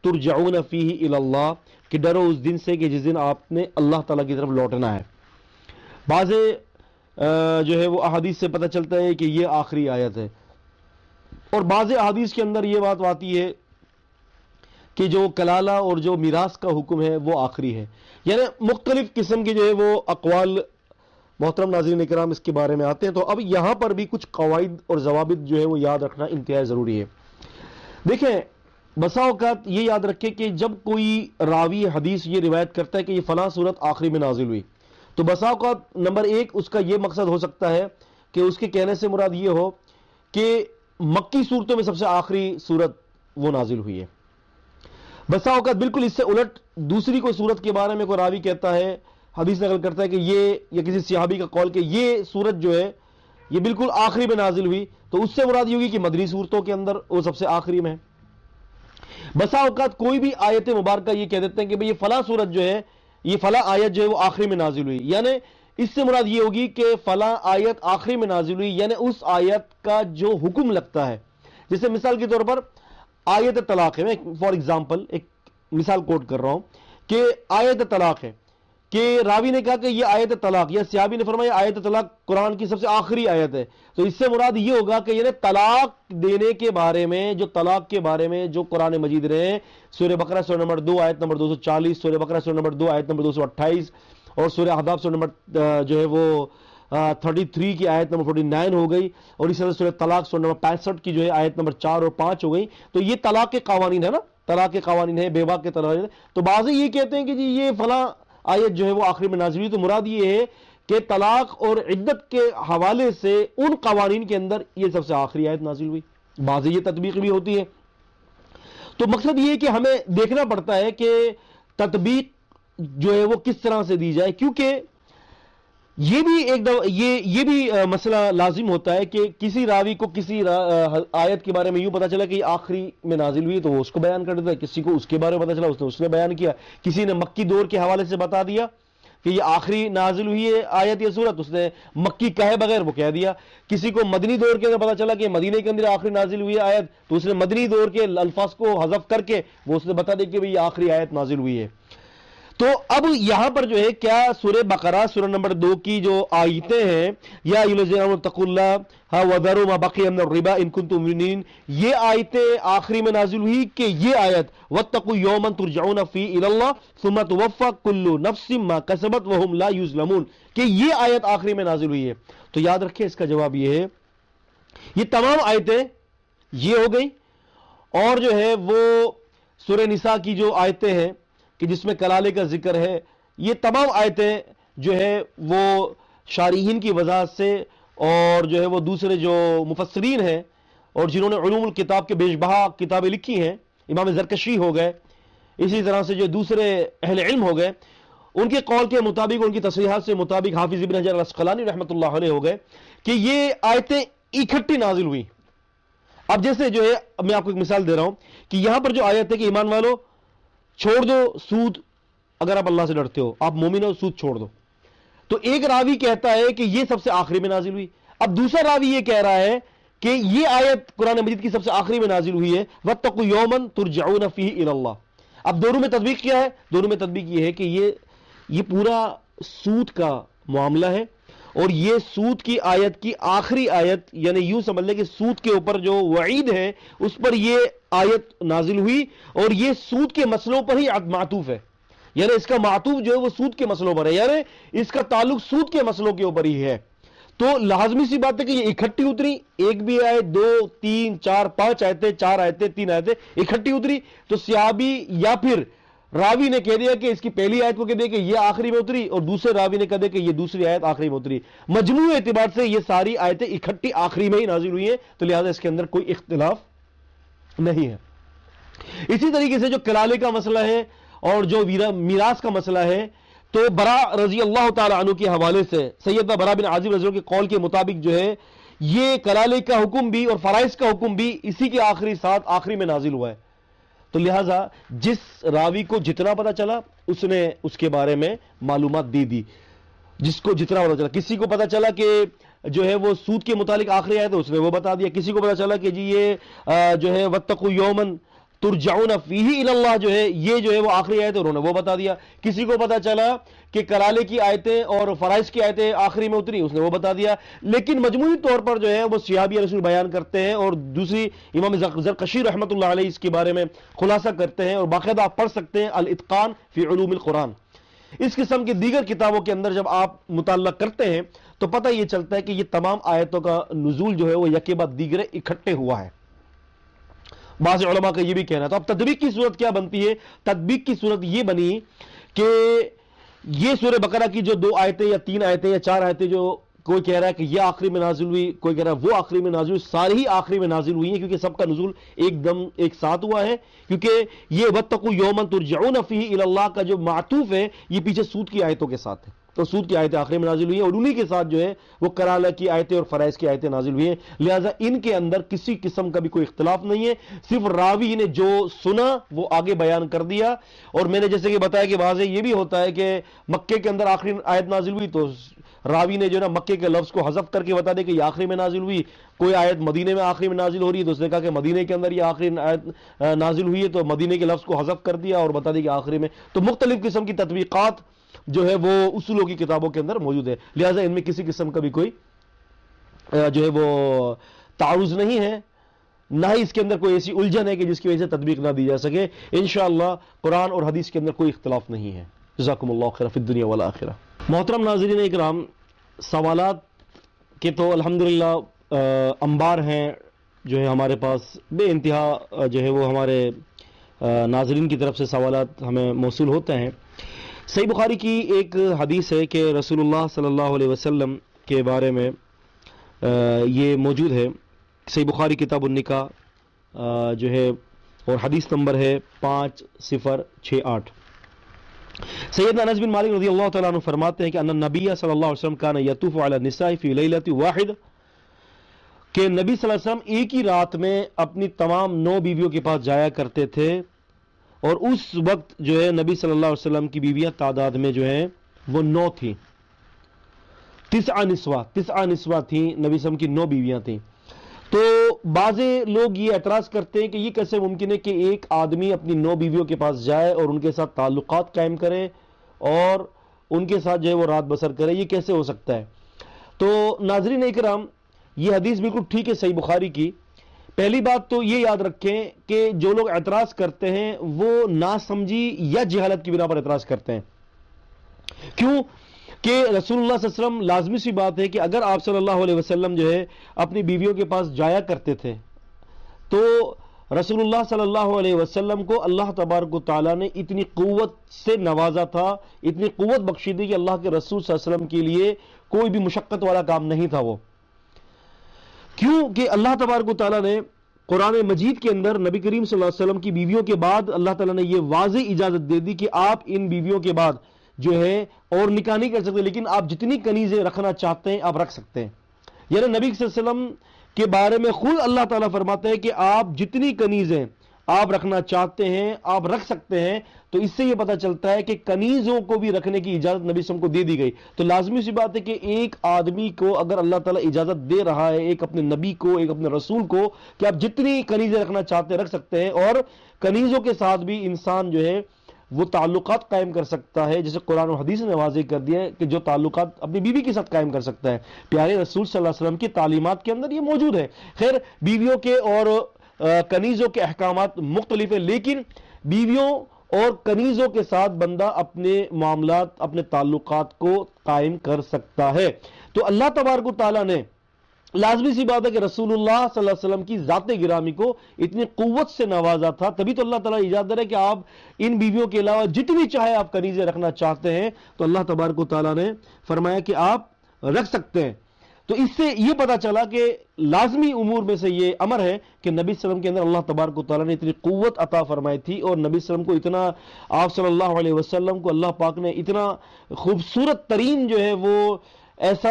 تُرْجَعُونَ فِيهِ إِلَى اللَّهِ، کہ ڈرو اس دن سے کہ جس دن آپ نے اللہ تعالیٰ کی طرف لوٹنا ہے. بعض جو ہے وہ احادیث سے پتہ چلتا ہے کہ یہ آخری آیت ہے، اور بعض احادیث کے اندر یہ بات آتی ہے کہ جو کلالہ اور جو میراث کا حکم ہے وہ آخری ہے. یعنی مختلف قسم کے جو ہے وہ اقوال محترم ناظرین کرام اس کے بارے میں آتے ہیں. تو اب یہاں پر بھی کچھ قواعد اور ضوابط جو ہے وہ یاد رکھنا انتہائی ضروری ہے. دیکھیں بسا اوقات یہ یاد رکھیں کہ جب کوئی راوی حدیث یہ روایت کرتا ہے کہ یہ فلاں صورت آخری میں نازل ہوئی، تو بسا اوقات نمبر ایک اس کا یہ مقصد ہو سکتا ہے کہ اس کے کہنے سے مراد یہ ہو کہ مکی صورتوں میں سب سے آخری صورت وہ نازل ہوئی ہے. بسا اوقات بالکل اس سے الٹ دوسری کوئی صورت کے بارے میں کوئی راوی کہتا ہے، حدیث نقل کرتا ہے کہ یہ، یا کسی صحابی کا قول کہ یہ صورت جو ہے یہ بالکل آخری میں نازل ہوئی، تو اس سے مراد یہ ہوگی کہ مدنی صورتوں کے اندر وہ سب سے آخری میں ہے. بسا اوقات کوئی بھی آیت مبارکہ یہ کہہ دیتے ہیں کہ بھئی یہ فلاں صورت جو ہے، یہ فلاں آیت جو ہے وہ آخری میں نازل ہوئی، یعنی اس سے مراد یہ ہوگی کہ فلاں آیت آخری میں نازل ہوئی، یعنی اس آیت کا جو حکم لگتا ہے. جیسے مثال کے طور پر آیت طلاق ہے، میں فار ایگزامپل ایک مثال کوٹ کر رہا ہوں کہ آیت طلاق ہے کہ راوی نے کہا کہ یہ آیت طلاق، یا صحابی نے فرمایا آیت طلاق قرآن کی سب سے آخری آیت ہے، تو اس سے مراد یہ ہوگا کہ یعنی طلاق دینے کے بارے میں، جو طلاق کے بارے میں جو قرآن مجید رہے، سورہ بقرہ سورہ نمبر 2 آیت نمبر 240، سورہ بقرہ سورہ نمبر 2 آیت نمبر 228، اور سورہ احزاب سورہ نمبر جو ہے وہ 33 کی آیت نمبر 49 ہو گئی، اور اس طرح سورہ طلاق سورہ نمبر 65 کی جو ہے آیت نمبر 4 اور 5 ہو گئی. تو یہ طلاق کے قوانین ہے نا، طلاق کے قوانین ہے، بیوہ کے طلاق. تو بعض یہ کہتے ہیں کہ جی یہ فلاں آیت جو ہے وہ آخری میں نازل ہوئی، تو مراد یہ ہے کہ طلاق اور عدت کے حوالے سے ان قوانین کے اندر یہ سب سے آخری آیت نازل ہوئی. بعض یہ تطبیق بھی ہوتی ہے. تو مقصد یہ ہے کہ ہمیں دیکھنا پڑتا ہے کہ تطبیق جو ہے وہ کس طرح سے دی جائے، کیونکہ یہ بھی ایک یہ بھی مسئلہ لازم ہوتا ہے کہ کسی راوی کو کسی آیت کے بارے میں یوں پتا چلا کہ یہ آخری میں نازل ہوئی تو وہ اس کو بیان کر دیتا ہے، کسی کو اس کے بارے میں پتا چلا اس نے بیان کیا، کسی نے مکی دور کے حوالے سے بتا دیا کہ یہ آخری نازل ہوئی ہے آیت یا سورت، اس نے مکی کہے بغیر وہ کہہ دیا. کسی کو مدنی دور کے اندر پتا چلا کہ مدینے کے اندر آخری نازل ہوئی ہے آیت، تو اس نے مدنی دور کے الفاظ کو حذف کر کے وہ اس نے بتا دیا کہ یہ آخری آیت نازل ہوئی ہے. تو اب یہاں پر جو ہے کیا سورہ بقرہ سورہ نمبر 2 کی جو آیتیں ہیں، یا ایھا اتقوا اللہ وذروا ما بقی من الربا ان کنتم مؤمنین، یہ آیتیں آخری میں نازل ہوئی کہ یہ آیت واتقوا یوما ترجعون فیہ الی اللہ ثم توفی کل نفس ما کسبت وہم لا یظلمون، کہ یہ آیت آخری میں نازل ہوئی ہے؟ تو یاد رکھیں اس کا جواب یہ ہے، یہ تمام آیتیں یہ ہو گئی، اور جو ہے وہ سورہ نساء کی جو آیتیں ہیں کہ جس میں کلالے کا ذکر ہے، یہ تمام آیتیں جو ہے وہ شارحین کی وضاحت سے، اور جو ہے وہ دوسرے جو مفسرین ہیں اور جنہوں نے علوم الکتاب کے بیش بہا کتابیں لکھی ہیں، امام زرکشی ہو گئے، اسی طرح سے جو دوسرے اہل علم ہو گئے، ان کے قول کے مطابق، ان کی تصریحات سے مطابق، حافظ ابن حجر العسقلانی رحمۃ اللہ علیہ ہو گئے کہ یہ آیتیں اکٹھی نازل ہوئی. اب جیسے جو ہے میں آپ کو ایک مثال دے رہا ہوں کہ یہاں پر جو آیت ہے کہ ایمان والو چھوڑ دو سود، اگر آپ اللہ سے ڈرتے ہو، آپ مومن ہو، سود چھوڑ دو. تو ایک راوی کہتا ہے کہ یہ سب سے آخری میں نازل ہوئی، اب دوسرا راوی یہ کہہ رہا ہے کہ یہ آیت قرآن مجید کی سب سے آخری میں نازل ہوئی ہے واتقوا یوما ترجعون فیہ الی اللہ. اب دونوں میں تطبیق کیا ہے؟ دونوں میں تطبیق یہ ہے کہ یہ پورا سود کا معاملہ ہے، اور یہ سود کی آیت کی آخری آیت، یعنی یوں سمجھ لیں کہ سود کے اوپر جو وعید ہے اس پر یہ آیت نازل ہوئی، اور یہ سود کے مسئلوں پر ہی معطوف ہے، یعنی اس کا معطوف جو ہے وہ سود کے مسئلوں پر ہے، یعنی اس کا تعلق سود کے مسئلوں کے اوپر ہی ہے. تو لازمی سی بات ہے کہ یہ اکٹھی اتری، ایک بھی آیت، 2 3 4 5 آیتیں، 4 آیتیں، 3 آیتیں اکٹھی اتری، تو صحابی یا پھر راوی نے کہہ دیا کہ اس کی پہلی آیت کو کہہ دیا کہ یہ آخری میں اتری، اور دوسرے راوی نے کہہ دیا کہ یہ دوسری آیت آخری میں اتری. مجموعی اعتبار سے یہ ساری آیتیں اکٹھی آخری میں ہی نازل ہوئی ہیں، تو لہذا اس کے اندر کوئی اختلاف نہیں ہے. اسی طریقے سے جو کلالے کا مسئلہ ہے اور جو میراث کا مسئلہ ہے، تو برا رضی اللہ تعالی عنہ کے حوالے سے سیدنا برا بن عازب رضی اللہ کے قول کے مطابق جو ہے یہ کلالے کا حکم بھی اور فرائض کا حکم بھی اسی کے آخری میں نازل ہوا ہے. تو لہٰذا جس راوی کو جتنا پتا چلا اس نے اس کے بارے میں معلومات دے دی، جس کو جتنا پتا چلا. کسی کو پتا چلا کہ جو ہے وہ سود کے متعلق آخری آیت ہے، اس نے وہ بتا دیا. کسی کو پتا چلا کہ جی یہ جو ہے واتقوا یوما ترجعون فیہ الی اللہ جو ہے یہ جو ہے وہ آخری آیت ہے، انہوں نے وہ بتا دیا. کسی کو پتا چلا کہ کلالے کی آیتیں اور فرائض کی آیتیں آخری میں اتری، اس نے وہ بتا دیا. لیکن مجموعی طور پر جو ہے وہ صحابی رسول بیان کرتے ہیں، اور دوسری امام زرکشی رحمۃ اللہ علیہ اس کے بارے میں خلاصہ کرتے ہیں، اور باقاعدہ آپ پڑھ سکتے ہیں الاتقان فی علوم القرآن. اس قسم کی دیگر کتابوں کے اندر جب آپ مطالعہ کرتے ہیں تو پتہ یہ چلتا ہے کہ یہ تمام آیتوں کا نزول جو ہے وہ یکے بعد دیگرے اکٹھے ہوا ہے. بعض علماء کا یہ بھی کہنا ہے. تو اب تطبیق کی صورت کیا بنتی ہے؟ تطبیق کی صورت یہ بنی کہ یہ سورہ بقرہ کی جو 2 آیتیں یا 3 آیتیں یا 4 آیتیں جو کوئی کہہ رہا ہے کہ یہ آخری میں نازل ہوئی، کوئی کہہ رہا ہے وہ آخری میں نازل ہوئی، ساری ہی آخری میں نازل ہوئی ہیں، کیونکہ سب کا نزول ایک دم ایک ساتھ ہوا ہے، کیونکہ یہ وَاتَّقُوا يَوْمًا تُرْجَعُونَ فِيهِ إِلَى اللَّهِ کا جو معطوف ہے یہ پیچھے سود کی آیتوں کے ساتھ ہے، تو سود کی آیتیں آخری میں نازل ہوئی ہیں، اور انہی کے ساتھ جو ہے وہ کلالہ کی آیتیں اور فرائض کی آیتیں نازل ہوئی ہیں، لہٰذا ان کے اندر کسی قسم کا بھی کوئی اختلاف نہیں ہے، صرف راوی نے جو سنا وہ آگے بیان کر دیا۔ اور میں نے جیسے کہ بتایا کہ واضح یہ بھی ہوتا ہے کہ مکے کے اندر آخری آیت نازل ہوئی تو راوی نے جو نا مکے کے لفظ کو حذف کر کے بتا دے کہ یہ آخری میں نازل ہوئی، کوئی آیت مدینے میں آخری میں نازل ہو رہی ہے تو اس نے کہا کہ مدینے کے اندر یہ آخری آیت نازل ہوئی ہے تو مدینے کے لفظ کو حذف کر دیا اور بتا دیا کہ آخری میں، تو مختلف قسم کی تطبیقات جو ہے وہ اصولوں کی کتابوں کے اندر موجود ہے، لہٰذا ان میں کسی قسم کا بھی کوئی جو ہے وہ تعارض نہیں ہے، نہ ہی اس کے اندر کوئی ایسی الجھن ہے کہ جس کی وجہ سے تطبیق نہ دی جا سکے۔ انشاءاللہ قرآن اور حدیث کے اندر کوئی اختلاف نہیں ہے۔ جزاکم اللہ خیر فی الدنیا والآخرہ۔ محترم ناظرین اکرام، سوالات کے تو الحمدللہ انبار ہیں جو ہے ہمارے پاس، بے انتہا جو ہے وہ ہمارے ناظرین کی طرف سے سوالات ہمیں موصول ہوتے ہیں۔ صحیح بخاری کی ایک حدیث ہے کہ رسول اللہ صلی اللہ علیہ وسلم کے بارے میں یہ موجود ہے، صحیح بخاری کتاب النکاح جو ہے، اور حدیث نمبر ہے 5068۔ سیدنا انس بن مالک رضی اللہ تعالیٰ عنہ فرماتے ہیں کہ ان النبی صلی اللہ علیہ وسلم کان یطوف علی النساء فی لیلۃ واحد، کہ نبی صلی اللہ علیہ وسلم ایک ہی رات میں اپنی تمام 9 بیویوں کے پاس جایا کرتے تھے، اور اس وقت جو ہے نبی صلی اللہ علیہ وسلم کی بیویاں تعداد میں جو ہیں وہ 9 تھیں، 9 نسوہ تھیں، نبی صلی اللہ علیہ وسلم کی 9 بیویاں تھیں۔ تو بعض لوگ یہ اعتراض کرتے ہیں کہ یہ کیسے ممکن ہے کہ ایک آدمی اپنی 9 بیویوں کے پاس جائے اور ان کے ساتھ تعلقات قائم کرے اور ان کے ساتھ جو ہے وہ رات بسر کرے، یہ کیسے ہو سکتا ہے؟ تو ناظرین اکرام، یہ حدیث بالکل ٹھیک ہے صحیح بخاری کی۔ پہلی بات تو یہ یاد رکھیں کہ جو لوگ اعتراض کرتے ہیں وہ ناسمجھی یا جہالت کی بنا پر اعتراض کرتے ہیں۔ کیوں کہ رسول اللہ صلی اللہ علیہ وسلم، لازمی سی بات ہے کہ اگر آپ صلی اللہ علیہ وسلم جو ہے اپنی بیویوں کے پاس جایا کرتے تھے تو رسول اللہ صلی اللہ علیہ وسلم کو اللہ تبارک و تعالیٰ نے اتنی قوت سے نوازا تھا، اتنی قوت بخشی تھی کہ اللہ کے رسول صلی اللہ علیہ وسلم کے لیے کوئی بھی مشقت والا کام نہیں تھا وہ۔ کیوں کہ اللہ تبارک و تعالیٰ نے قرآن مجید کے اندر نبی کریم صلی اللہ علیہ وسلم کی بیویوں کے بعد اللہ تعالیٰ نے یہ واضح اجازت دے دی کہ آپ ان بیویوں کے بعد جو ہے اور نکاح نہیں کر سکتے، لیکن آپ جتنی کنیزیں رکھنا چاہتے ہیں آپ رکھ سکتے ہیں۔ یعنی نبی صلی اللہ علیہ وسلم کے بارے میں خود اللہ تعالیٰ فرماتے ہیں کہ آپ جتنی کنیزیں آپ رکھنا چاہتے ہیں آپ رکھ سکتے ہیں۔ تو اس سے یہ پتہ چلتا ہے کہ کنیزوں کو بھی رکھنے کی اجازت نبی صلی اللہ علیہ وسلم کو دے دی گئی۔ تو لازمی سی بات ہے کہ ایک آدمی کو اگر اللہ تعالیٰ اجازت دے رہا ہے، ایک اپنے نبی کو، ایک اپنے رسول کو، کہ آپ جتنی کنیزیں رکھنا چاہتے ہیں رکھ سکتے ہیں، اور کنیزوں کے ساتھ بھی انسان جو ہے وہ تعلقات قائم کر سکتا ہے، جیسے قرآن و حدیث نے واضح کر دیا ہے کہ جو تعلقات اپنی بیوی کے ساتھ قائم کر سکتا ہے۔ پیارے رسول صلی اللہ علیہ وسلم کی تعلیمات کے اندر یہ موجود ہے۔ خیر، بیویوں کے اور کنیزوں کے احکامات مختلف ہیں، لیکن بیویوں اور کنیزوں کے ساتھ بندہ اپنے معاملات، اپنے تعلقات کو قائم کر سکتا ہے۔ تو اللہ تبارک و تعالیٰ نے، لازمی سی بات ہے کہ رسول اللہ صلی اللہ علیہ وسلم کی ذات گرامی کو اتنی قوت سے نوازا تھا، تبھی تو اللہ تعالیٰ اجازت دے رہا ہے کہ آپ ان بیویوں کے علاوہ جتنی چاہے آپ کنیزیں رکھنا چاہتے ہیں، تو اللہ تبارک و تعالیٰ نے فرمایا کہ آپ رکھ سکتے ہیں۔ تو اس سے یہ پتا چلا کہ لازمی امور میں سے یہ امر ہے کہ نبی صلی اللہ علیہ وسلم کے اندر اللہ تبارک و تعالیٰ نے اتنی قوت عطا فرمائی تھی، اور نبی صلی اللہ علیہ وسلم کو اتنا، آپ صلی اللہ علیہ وسلم کو اللہ پاک نے اتنا خوبصورت ترین جو ہے وہ ایسا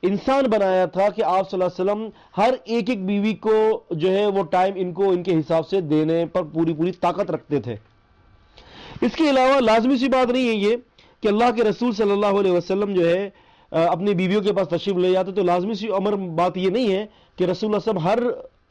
انسان بنایا تھا کہ آپ صلی اللہ علیہ وسلم ہر ایک ایک بیوی کو جو ہے وہ ٹائم ان کو ان کے حساب سے دینے پر پوری طاقت رکھتے تھے۔ اس کے علاوہ لازمی سی بات نہیں ہے یہ کہ اللہ کے رسول صلی اللہ علیہ وسلم جو ہے اپنی بیویوں کے پاس تشریف لے جاتے، تو لازمی سی بات یہ نہیں ہے کہ رسول اللہ صلی اللہ علیہ وسلم ہر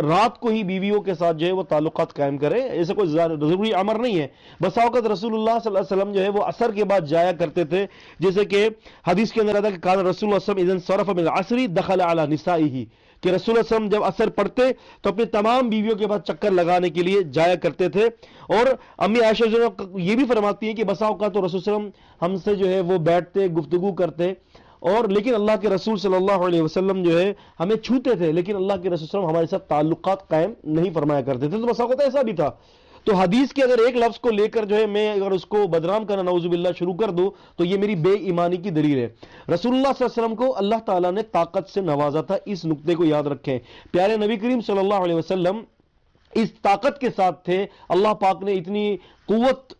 رات کو ہی بیویوں کے ساتھ جو ہے وہ تعلقات قائم کرے، ایسا کوئی ضروری امر نہیں ہے۔ بسا اوقات رسول اللہ صلی اللہ علیہ وسلم جو ہے وہ عصر کے بعد جایا کرتے تھے، جیسے کہ حدیث کے اندر آتا ہے کہ کان رسول اللہ صلی اللہ علیہ وسلم اذا انصرف من العصر دخل علی نسائه، کہ رسول اللہ صلی اللہ علیہ وسلم جب عصر پڑھتے تو اپنے تمام بیویوں کے پاس چکر لگانے کے لیے جایا کرتے تھے۔ اور امی عائشہ جو یہ بھی فرماتی ہیں کہ بسا اوقات تو رسول صلی اللہ علیہ وسلم ہم سے جو ہے وہ بیٹھتے، گفتگو کرتے، اور لیکن اللہ کے رسول صلی اللہ علیہ وسلم جو ہے ہمیں چھوتے تھے، لیکن اللہ کے رسول صلی اللہ علیہ وسلم ہمارے ساتھ تعلقات قائم نہیں فرمایا کرتے تھے۔ تو بس اوقات ایسا بھی تھا۔ تو حدیث کے اگر ایک لفظ کو لے کر جو ہے میں اگر اس کو بدنام کرنا نعوذ باللہ شروع کر دوں تو یہ میری بے ایمانی کی دلیل ہے۔ رسول اللہ صلی اللہ علیہ وسلم کو اللہ تعالیٰ نے طاقت سے نوازا تھا، اس نقطے کو یاد رکھیں۔ پیارے نبی کریم صلی اللہ علیہ وسلم اس طاقت کے ساتھ تھے، اللہ پاک نے اتنی قوت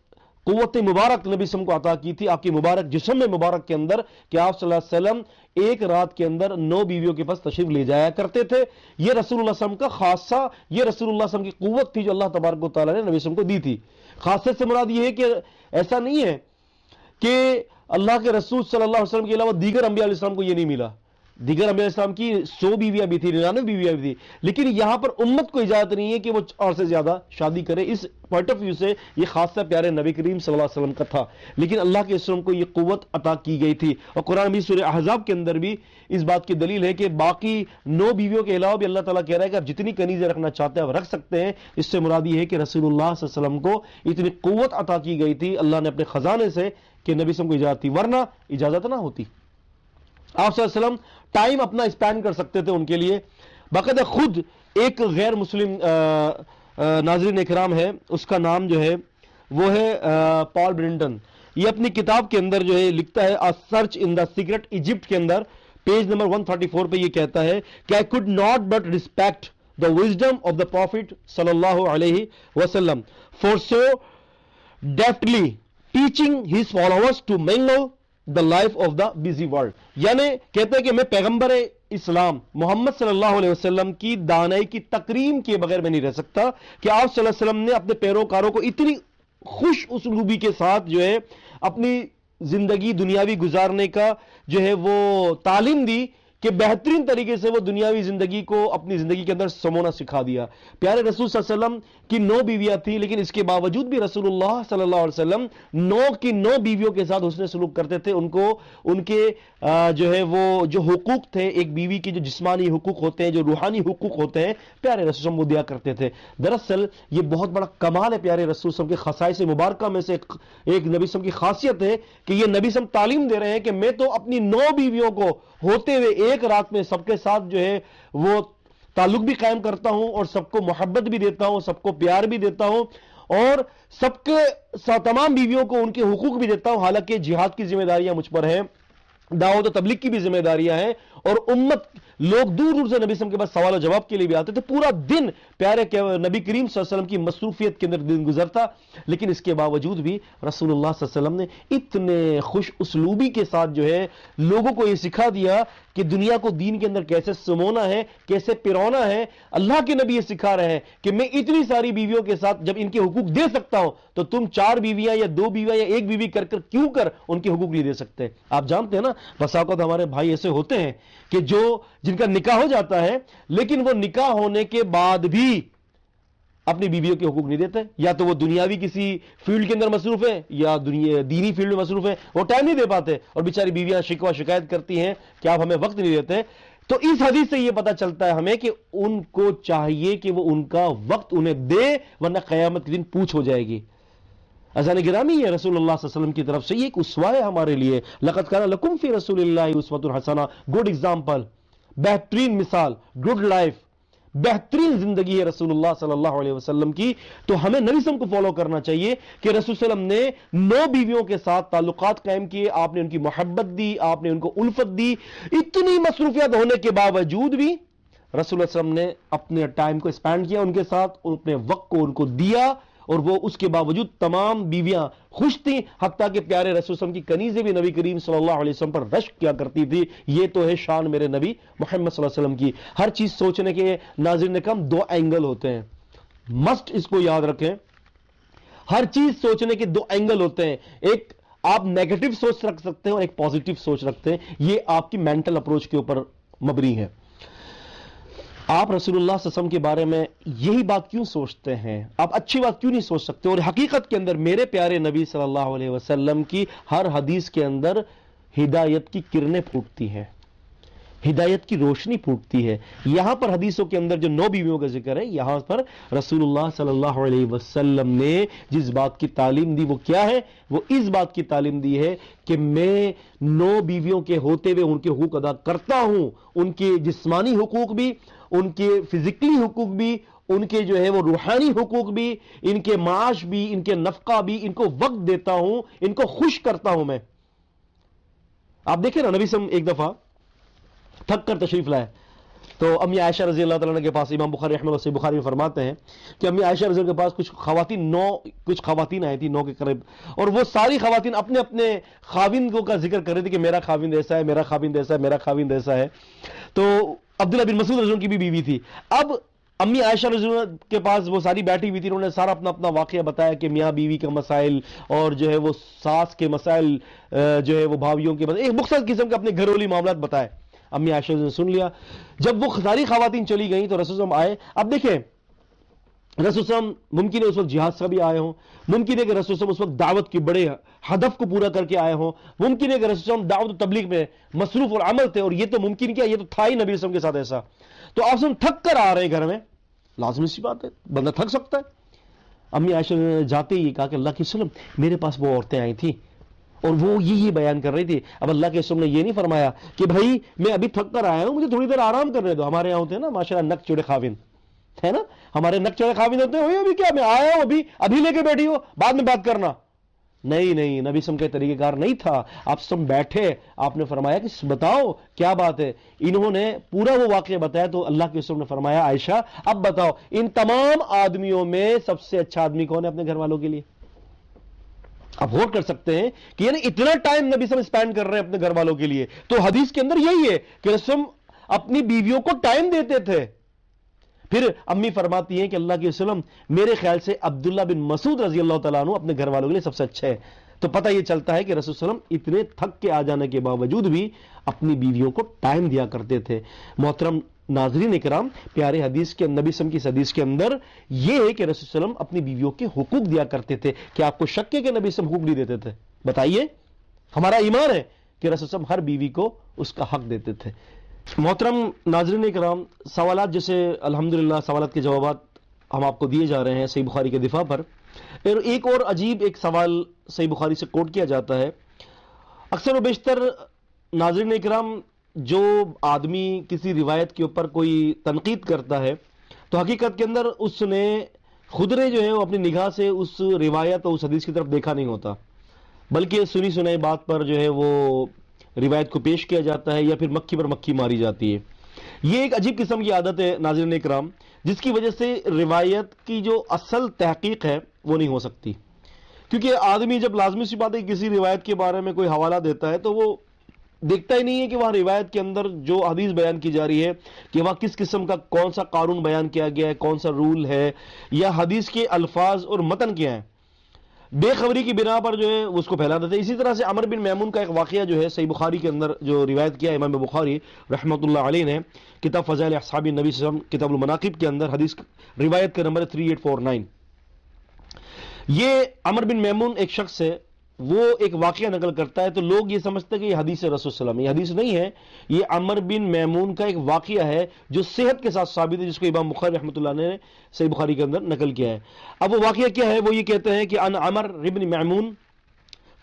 مبارک نبی صلی اللہ علیہ وسلم کو عطا کی تھی آپ کی مبارک جسم میں مبارک کے اندر کہ آپ صلی اللہ علیہ وسلم ایک رات کے اندر 9 بیویوں کے پاس تشریف لے جایا کرتے تھے۔ یہ رسول اللہ صلی اللہ علیہ وسلم کا خاصہ، یہ رسول اللہ صلی اللہ علیہ وسلم کی قوت تھی جو اللہ تبارک و تعالیٰ نے نبی صلی اللہ علیہ وسلم کو دی تھی۔ خاصے سے مراد یہ ہے کہ ایسا نہیں ہے کہ اللہ کے رسول صلی اللہ علیہ وسلم کے علاوہ دیگر انبیاء علیہ السلام کو یہ نہیں ملا، دیگر انبیاء علیہ السلام کی 100 بیویاں بھی تھی، 99 بیویاں بھی تھی، لیکن یہاں پر امت کو اجازت نہیں ہے کہ وہ اور سے زیادہ شادی کرے۔ اس پوائنٹ آف ویو سے یہ خاصہ پیارے نبی کریم صلی اللہ علیہ وسلم کا تھا، لیکن اللہ کے رسول کو یہ قوت عطا کی گئی تھی۔ اور قرآن بھی سورہ احزاب کے اندر بھی اس بات کی دلیل ہے کہ باقی 9 بیویوں کے علاوہ بھی اللہ تعالیٰ کہہ رہا ہے کہ آپ جتنی کنیزیں رکھنا چاہتے ہیں آپ رکھ سکتے ہیں۔ اس سے مراد یہ ہے کہ رسول اللہ صلی اللہ علیہ وسلم کو اتنی قوت عطا کی گئی تھی اللہ نے اپنے خزانے سے کہ نبی صلی اللہ علیہ وسلم کو اجازت تھی، ورنہ اجازت نہ ہوتی۔ آپ صلی اللہ علیہ وسلم ٹائم اپنا اسپینڈ کر سکتے تھے ان کے لیے۔ باقاعدہ خود ایک غیر مسلم ناظرین اکرام ہے، اس کا نام جو ہے وہ ہے پال برنٹن، یہ اپنی کتاب کے اندر جو ہے لکھتا ہے A Search in the Secret Egypt کے اندر پیج نمبر 134 پہ یہ کہتا ہے کہ I could not but respect the wisdom of the Prophet صلی اللہ علیہ وسلم for so deftly teaching his followers to mingle the life of the busy world۔ یعنی کہتے ہیں کہ میں پیغمبر اسلام محمد صلی اللہ علیہ وسلم کی دانائی کی تکریم کے بغیر میں نہیں رہ سکتا کہ آپ صلی اللہ علیہ وسلم نے اپنے پیروکاروں کو اتنی خوش اسلوبی کے ساتھ جو ہے اپنی زندگی دنیاوی گزارنے کا جو ہے وہ تعلیم دی کہ بہترین طریقے سے وہ دنیاوی زندگی کو اپنی زندگی کے اندر سمونا سکھا دیا۔ پیارے رسول صلی اللہ علیہ وسلم کی 9 بیویاں تھیں، لیکن اس کے باوجود بھی رسول اللہ صلی اللہ علیہ وسلم 9 کی 9 بیویوں کے ساتھ حسن سلوک کرتے تھے۔ ان کو ان کے جو ہے وہ جو حقوق تھے ایک بیوی کے، جو جسمانی حقوق ہوتے ہیں، جو روحانی حقوق ہوتے ہیں، پیارے رسول صلی اللہ علیہ وسلم وہ دیا کرتے تھے۔ دراصل یہ بہت بڑا کمال ہے پیارے رسول صلی اللہ علیہ وسلم کے خصائص مبارکہ میں سے ایک نبی صلی اللہ علیہ وسلم کی خاصیت ہے کہ یہ نبی صلی اللہ علیہ وسلم تعلیم دے رہے ہیں کہ میں تو اپنی 9 بیویوں کو ہوتے ہوئے ایک رات میں سب کے ساتھ جو ہے وہ تعلق بھی قائم کرتا ہوں اور سب کو محبت بھی دیتا ہوں، سب کو پیار بھی دیتا ہوں اور سب کے تمام بیویوں کو ان کے حقوق بھی دیتا ہوں۔ حالانکہ جہاد کی ذمہ داریاں مجھ پر ہیں، دعوت و تبلیغ کی بھی ذمہ داریاں ہیں، اور امت لوگ دور دور سے نبی صلی اللہ علیہ وسلم کے پاس سوال و جواب کے لیے بھی آتے تھے۔ پورا دن پیارے نبی کریم صلی اللہ علیہ وسلم کی مصروفیت کے اندر دن گزرتا، لیکن اس کے باوجود بھی رسول اللہ صلی اللہ علیہ وسلم نے اتنے خوش اسلوبی کے ساتھ جو ہے لوگوں کو یہ سکھا دیا کہ دنیا کو دین کے اندر کیسے سمونا ہے، کیسے پرونا ہے۔ اللہ کے نبی یہ سکھا رہے ہیں کہ میں اتنی ساری بیویوں کے ساتھ جب ان کے حقوق دے سکتا ہوں تو تم 4 بیویاں یا 2 بیویاں یا 1 بیوی کر کیوں ان کے حقوق نہیں دے سکتے۔ آپ جانتے ہیں نا بسا اوقات ہمارے بھائی ایسے ہوتے ہیں کہ جن کا نکاح ہو جاتا ہے لیکن وہ نکاح ہونے کے بعد بھی اپنی بیویوں کے حقوق نہیں دیتے، یا تو وہ دنیاوی کسی فیلڈ کے اندر مصروف ہے یا دینی فیلڈ میں مصروف ہے، وہ ٹائم نہیں دے پاتے اور بیچاری بیویاں شکوہ شکایت کرتی ہیں کہ آپ ہمیں وقت نہیں دیتے۔ تو اس حدیث سے یہ پتہ چلتا ہے ہمیں کہ ان کو چاہیے کہ وہ ان کا وقت انہیں دے، ورنہ قیامت کے دن پوچھ ہو جائے گی۔ عزیزان گرامی، یہ رسول اللہ صلی اللہ علیہ وسلم کی طرف سے یہ ایک اسوہ ہے ہمارے لیے۔ لقد کان لکم فی رسول اللہ اسوۃ حسنہ، گڈ ایگزامپل، بہترین مثال، گڈ لائف، بہترین زندگی ہے رسول اللہ صلی اللہ علیہ وسلم کی۔ تو ہمیں نبی صلی اللہ علیہ وسلم کو فالو کرنا چاہیے کہ رسول صلی اللہ علیہ وسلم نے 9 بیویوں کے ساتھ تعلقات قائم کیے، آپ نے ان کی محبت دی، آپ نے ان کو الفت دی۔ اتنی مصروفیات ہونے کے باوجود بھی رسول اللہ صلی اللہ علیہ وسلم نے اپنے ٹائم کو اسپینڈ کیا ان کے ساتھ، اپنے وقت کو ان کو دیا، اور وہ اس کے باوجود تمام بیویاں خوش تھیں، حتیٰ کہ پیارے رسول صلی اللہ علیہ وسلم کی کنیزیں بھی نبی کریم صلی اللہ علیہ وسلم پر رشک کیا کرتی تھی۔ یہ تو ہے شان میرے نبی محمد صلی اللہ علیہ وسلم کی۔ ہر چیز سوچنے کے ناظرین کم 2 اینگل ہوتے ہیں، مسٹ اس کو یاد رکھیں۔ ہر چیز سوچنے کے 2 اینگل ہوتے ہیں، ایک آپ نیگیٹو سوچ رکھ سکتے ہیں اور ایک پازیٹیو سوچ رکھتے ہیں۔ یہ آپ کی مینٹل اپروچ کے اوپر مبنی ہے۔ آپ رسول اللہ صلی اللہ علیہ وسلم کے بارے میں یہی بات کیوں سوچتے ہیں؟ آپ اچھی بات کیوں نہیں سوچ سکتے؟ اور حقیقت کے اندر میرے پیارے نبی صلی اللہ علیہ وسلم کی ہر حدیث کے اندر ہدایت کی کرنیں پھوٹتی ہیں، ہدایت کی روشنی پھوٹتی ہے۔ یہاں پر حدیثوں کے اندر جو 9 بیویوں کا ذکر ہے، یہاں پر رسول اللہ صلی اللہ علیہ وسلم نے جس بات کی تعلیم دی وہ کیا ہے؟ وہ اس بات کی تعلیم دی ہے کہ میں 9 بیویوں کے ہوتے ہوئے ان کے حقوق ادا کرتا ہوں، ان کے جسمانی حقوق بھی ان کے فزیکلی حقوق بھی، ان کے جو ہے وہ روحانی حقوق بھی، ان کے معاش بھی، ان کے نفقہ بھی، ان کو وقت دیتا ہوں، ان کو خوش کرتا ہوں میں۔ آپ دیکھیں نا، نبی صلی اللہ علیہ وسلم ایک دفعہ تھک کر تشریف لائے تو امی عائشہ رضی اللہ تعالیٰ عنہ کے پاس، امام بخاری رحمہ اللہ صحیح بخاری میں فرماتے ہیں کہ امی عائشہ رضی اللہ کے پاس کچھ خواتین آئی تھی 9 کے قریب، اور وہ ساری خواتین اپنے اپنے خاوند کا ذکر کر رہی تھی کہ میرا خاوند ایسا ہے، میرا خاوند ایسا ہے، میرا خاوند ایسا ہے۔ تو عبداللہ بن مسعود رضی اللہ کی بھی بیوی تھی۔ اب امی عائشہ رضی اللہ کے پاس وہ ساری بیٹھی ہوئی تھی، انہوں نے سارا اپنا اپنا واقعہ بتایا کہ میاں بیوی کا مسائل اور جو ہے وہ ساس کے مسائل، جو ہے وہ بھابیوں کے مسائل، ایک مختصر قسم کے اپنے گھریلو معاملات بتائے۔ امی عائشہ نے سن لیا۔ جب وہ ساری خواتین چلی گئیں تو رسول اللہ آئے۔ اب دیکھیں، رسول اللہ ممکن ہے اس وقت جہاد سے بھی آئے ہوں، ممکن ہے کہ رسول اللہ اس وقت دعوت کی بڑے ہدف کو پورا کر کے آئے ہوں، ممکن ہے کہ رسول اللہ دعوت و تبلیغ میں مصروف اور عمل تھے، اور یہ تو ممکن کیا، یہ تو تھا ہی نبی وسلم کے ساتھ ایسا۔ تو آپ سے تھک کر آ رہے ہیں گھر میں، لازمی سی بات ہے، بندہ تھک سکتا ہے۔ امی عائشہ نے جاتے ہی کہا کہ اللہ کے وسلم میرے پاس وہ عورتیں آئی تھیں اور وہ یہ بیان کر رہی تھی۔ اب اللہ کے رسول نے یہ نہیں فرمایا کہ بھائی میں ابھی تھک کر آیا ہوں، مجھے تھوڑی دیر آرام کرنے دو۔ ہمارے یہاں ہوتے ہیں نا ماشاءاللہ نک چڑے خاوند، ہے نا، ہمارے نک چڑے خاوند ہوتے ہیں، ابھی کیا میں آیا ہوں، ابھی لے کے بیٹھی ہو، بعد میں بات کرنا۔ نہیں، نبی سم کے طریقہ کار نہیں تھا۔ آپ سب بیٹھے، آپ نے فرمایا کہ بتاؤ کیا بات ہے۔ انہوں نے پورا وہ واقعہ بتایا تو اللہ کے رسول نے فرمایا عائشہ اب بتاؤ ان تمام آدمیوں میں سب سے اچھا آدمی کون ہے اپنے گھر والوں کے لیے؟ آپ غور کر سکتے ہیں کہ یعنی اتنا ٹائم نبی صلی اللہ علیہ وسلم اسپینڈ کر رہے ہیں اپنے گھر والوں کے لیے۔ تو حدیث کے اندر یہی ہے کہ رسول اپنی بیویوں کو ٹائم دیتے تھے۔ پھر امی فرماتی ہیں کہ اللہ کے وسلم میرے خیال سے عبداللہ بن مسعود رضی اللہ تعالیٰ عنہ اپنے گھر والوں کے لیے سب سے اچھا ہے۔ تو پتہ یہ چلتا ہے کہ رسول صلی اللہ علیہ وسلم اتنے تھک کے آ جانے کے باوجود بھی اپنی بیویوں کو ٹائم دیا کرتے تھے۔ محترم ناظرین اکرام، پیارے حدیث کے نبی صلی اللہ علیہ وسلم کی اس حدیث کے اندر یہ ہے کہ رسول صلی اللہ علیہ وسلم اپنی بیویوں کے حقوق دیا کرتے تھے۔ کیا آپ کو شک ہے کہ نبی صلی اللہ علیہ وسلم حقوق نہیں دیتے تھے؟ بتائیے، ہمارا ایمان ہے کہ رسول صلی اللہ علیہ وسلم ہر بیوی کو اس کا حق دیتے تھے۔ محترم ناظرین اکرام، سوالات جیسے الحمدللہ سوالات کے جوابات ہم آپ کو دیے جا رہے ہیں صحیح بخاری کے دفاع پر۔ ایک اور عجیب ایک سوال صحیح بخاری سے کوٹ کیا جاتا ہے۔ اکثر و بیشتر ناظرین اکرام، جو آدمی کسی روایت کے اوپر کوئی تنقید کرتا ہے تو حقیقت کے اندر اس نے خود نے جو ہے وہ اپنی نگاہ سے اس روایت اور اس حدیث کی طرف دیکھا نہیں ہوتا، بلکہ سنی سنائی بات پر جو ہے وہ روایت کو پیش کیا جاتا ہے یا پھر مکھی پر مکھی ماری جاتی ہے۔ یہ ایک عجیب قسم کی عادت ہے ناظرین اکرام، جس کی وجہ سے روایت کی جو اصل تحقیق ہے وہ نہیں ہو سکتی۔ کیونکہ آدمی جب لازمی سی بات ہے کسی روایت کے بارے میں کوئی حوالہ دیتا ہے تو وہ دیکھتا ہی نہیں ہے کہ وہاں روایت کے اندر جو حدیث بیان کی جا رہی ہے کہ وہاں کس قسم کا کون سا قانون بیان کیا گیا ہے، کون سا رول ہے، یا حدیث کے الفاظ اور متن کیا ہیں۔ بے خبری کی بنا پر جو ہے اس کو پھیلا دیتے ہیں۔ اسی طرح سے عمر بن میمون کا ایک واقعہ جو ہے صحیح بخاری کے اندر جو روایت کیا ہے امام بخاری رحمۃ اللہ علیہ نے کتاب فضائل اصحاب النبی صلی اللہ علیہ وسلم کتاب المناقب کے اندر، حدیث روایت کا نمبر 3849۔ یہ عمر بن میمون ایک شخص ہے، وہ ایک واقعہ نقل کرتا ہے تو لوگ یہ سمجھتے ہیں کہ یہ حدیث ہے رسول صلی اللہ علیہ وسلم۔ یہ حدیث نہیں ہے، یہ عمر بن میمون کا ایک واقعہ ہے جو صحت کے ساتھ ثابت ہے، جس کو امام بخاری رحمۃ اللہ نے صحیح بخاری کے اندر نقل کیا ہے۔ اب وہ واقعہ کیا ہے؟ وہ یہ کہتے ہیں کہ ان عمر بن میمون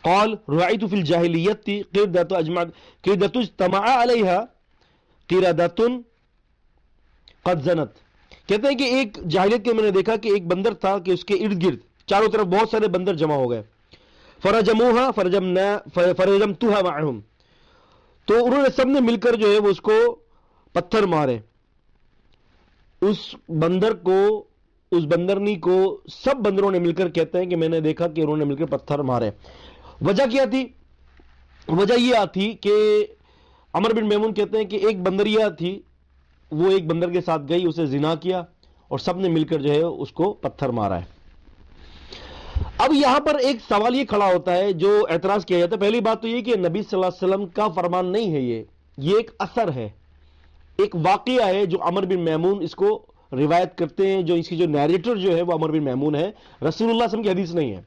قال رأيت في الجاهلية قردة اجتمع عليها قردة قد زنت۔ کہتے ہیں کہ ایک جاہلیت کے میں نے دیکھا کہ ایک بندر تھا کہ اس کے ارد گرد چاروں طرف بہت سارے بندر جمع ہو گئے۔ فرجمتها معهم، تو انہوں نے سب نے مل کر جو ہے وہ اس کو پتھر مارے، اس بندر کو، اس بندرنی کو سب بندروں نے مل کر، کہتے ہیں کہ میں نے دیکھا کہ انہوں نے مل کر پتھر مارے۔ وجہ کیا تھی؟ وجہ یہ آتی کہ عمر بن میمون کہتے ہیں کہ ایک بندریہ تھی، وہ ایک بندر کے ساتھ گئی، اسے زنا کیا اور سب نے مل کر جو ہے اس کو پتھر مارا ہے۔ اب یہاں پر ایک سوال یہ کھڑا ہوتا ہے جو اعتراض کیا جاتا ہے۔ پہلی بات تو یہ کہ نبی صلی اللہ علیہ وسلم کا فرمان نہیں ہے، یہ ایک اثر ہے، ایک واقعہ ہے جو عمر بن میمون اس کو روایت کرتے ہیں، جو اس کی جو نیریٹر جو ہے وہ عمر بن میمون ہے، رسول اللہ صلی اللہ علیہ وسلم کی حدیث نہیں ہے۔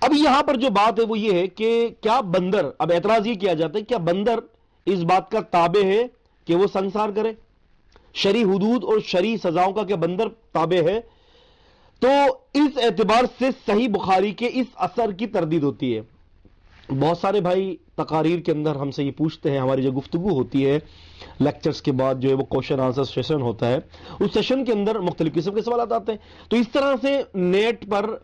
اب یہاں پر جو بات ہے وہ یہ ہے کہ کیا بندر، اب اعتراض یہ کیا جاتا ہے کیا بندر اس بات کا تابع ہے کہ وہ سنسار کرے؟ شرعی حدود اور شرعی سزاؤں کا کیا بندر تابع ہے؟ تو اس اعتبار سے صحیح بخاری کے اس اثر کی تردید ہوتی ہے۔ بہت سارے بھائی تقاریر کے اندر ہم سے یہ پوچھتے ہیں، ہماری جو گفتگو ہوتی ہے لیکچرز کے بعد جو ہے وہ کوشچن آنسر سیشن ہوتا ہے، اس سیشن کے اندر مختلف قسم کے سوالات آتے ہیں، تو اس طرح سے نیٹ پر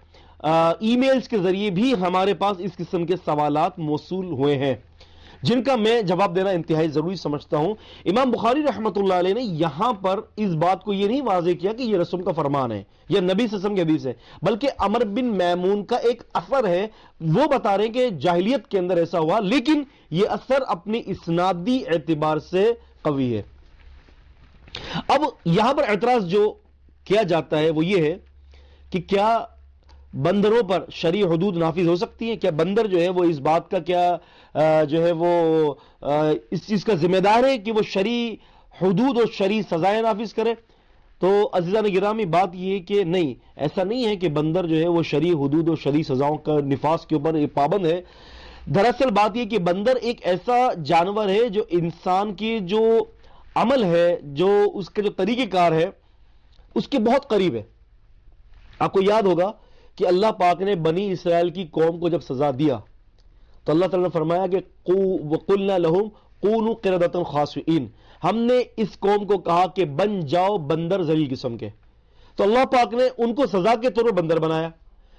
ای میلز کے ذریعے بھی ہمارے پاس اس قسم کے سوالات موصول ہوئے ہیں جن کا میں جواب دینا انتہائی ضروری سمجھتا ہوں۔ امام بخاری رحمۃ اللہ علیہ نے یہاں پر اس بات کو یہ نہیں واضح کیا کہ یہ رسول کا فرمان ہے یا نبی صلی اللہ علیہ وسلم کی حدیث ہے، بلکہ عمر بن میمون کا ایک اثر ہے، وہ بتا رہے ہیں کہ جاہلیت کے اندر ایسا ہوا، لیکن یہ اثر اپنی اسنادی اعتبار سے قوی ہے۔ اب یہاں پر اعتراض جو کیا جاتا ہے وہ یہ ہے کہ کیا بندروں پر شرعی حدود نافذ ہو سکتی ہیں؟ کیا بندر جو ہے وہ اس بات کا کیا جو ہے وہ اس چیز کا ذمہ دار ہے کہ وہ شرعی حدود اور شرعی سزائیں نافذ کرے؟ تو عزیزان گرامی بات یہ ہے کہ نہیں، ایسا نہیں ہے کہ بندر جو ہے وہ شرعی حدود اور شرعی سزاؤں کا نفاذ کے اوپر پابند ہے۔ دراصل بات یہ کہ بندر ایک ایسا جانور ہے جو انسان کی جو عمل ہے، جو اس کے جو طریقہ کار ہے، اس کے بہت قریب ہے۔ آپ کو یاد ہوگا کہ اللہ پاک نے بنی اسرائیل کی قوم کو جب سزا دیا تو اللہ تعالیٰ نے فرمایا کہ وَقُلْنَا لَهُمْ كُونُوا قِرَدَةً خَاسِئِينَ، ہم نے اس قوم کو کہا کہ بن جاؤ بندر ذلیل قسم کے۔ تو اللہ پاک نے ان کو سزا کے طور پر بندر بنایا۔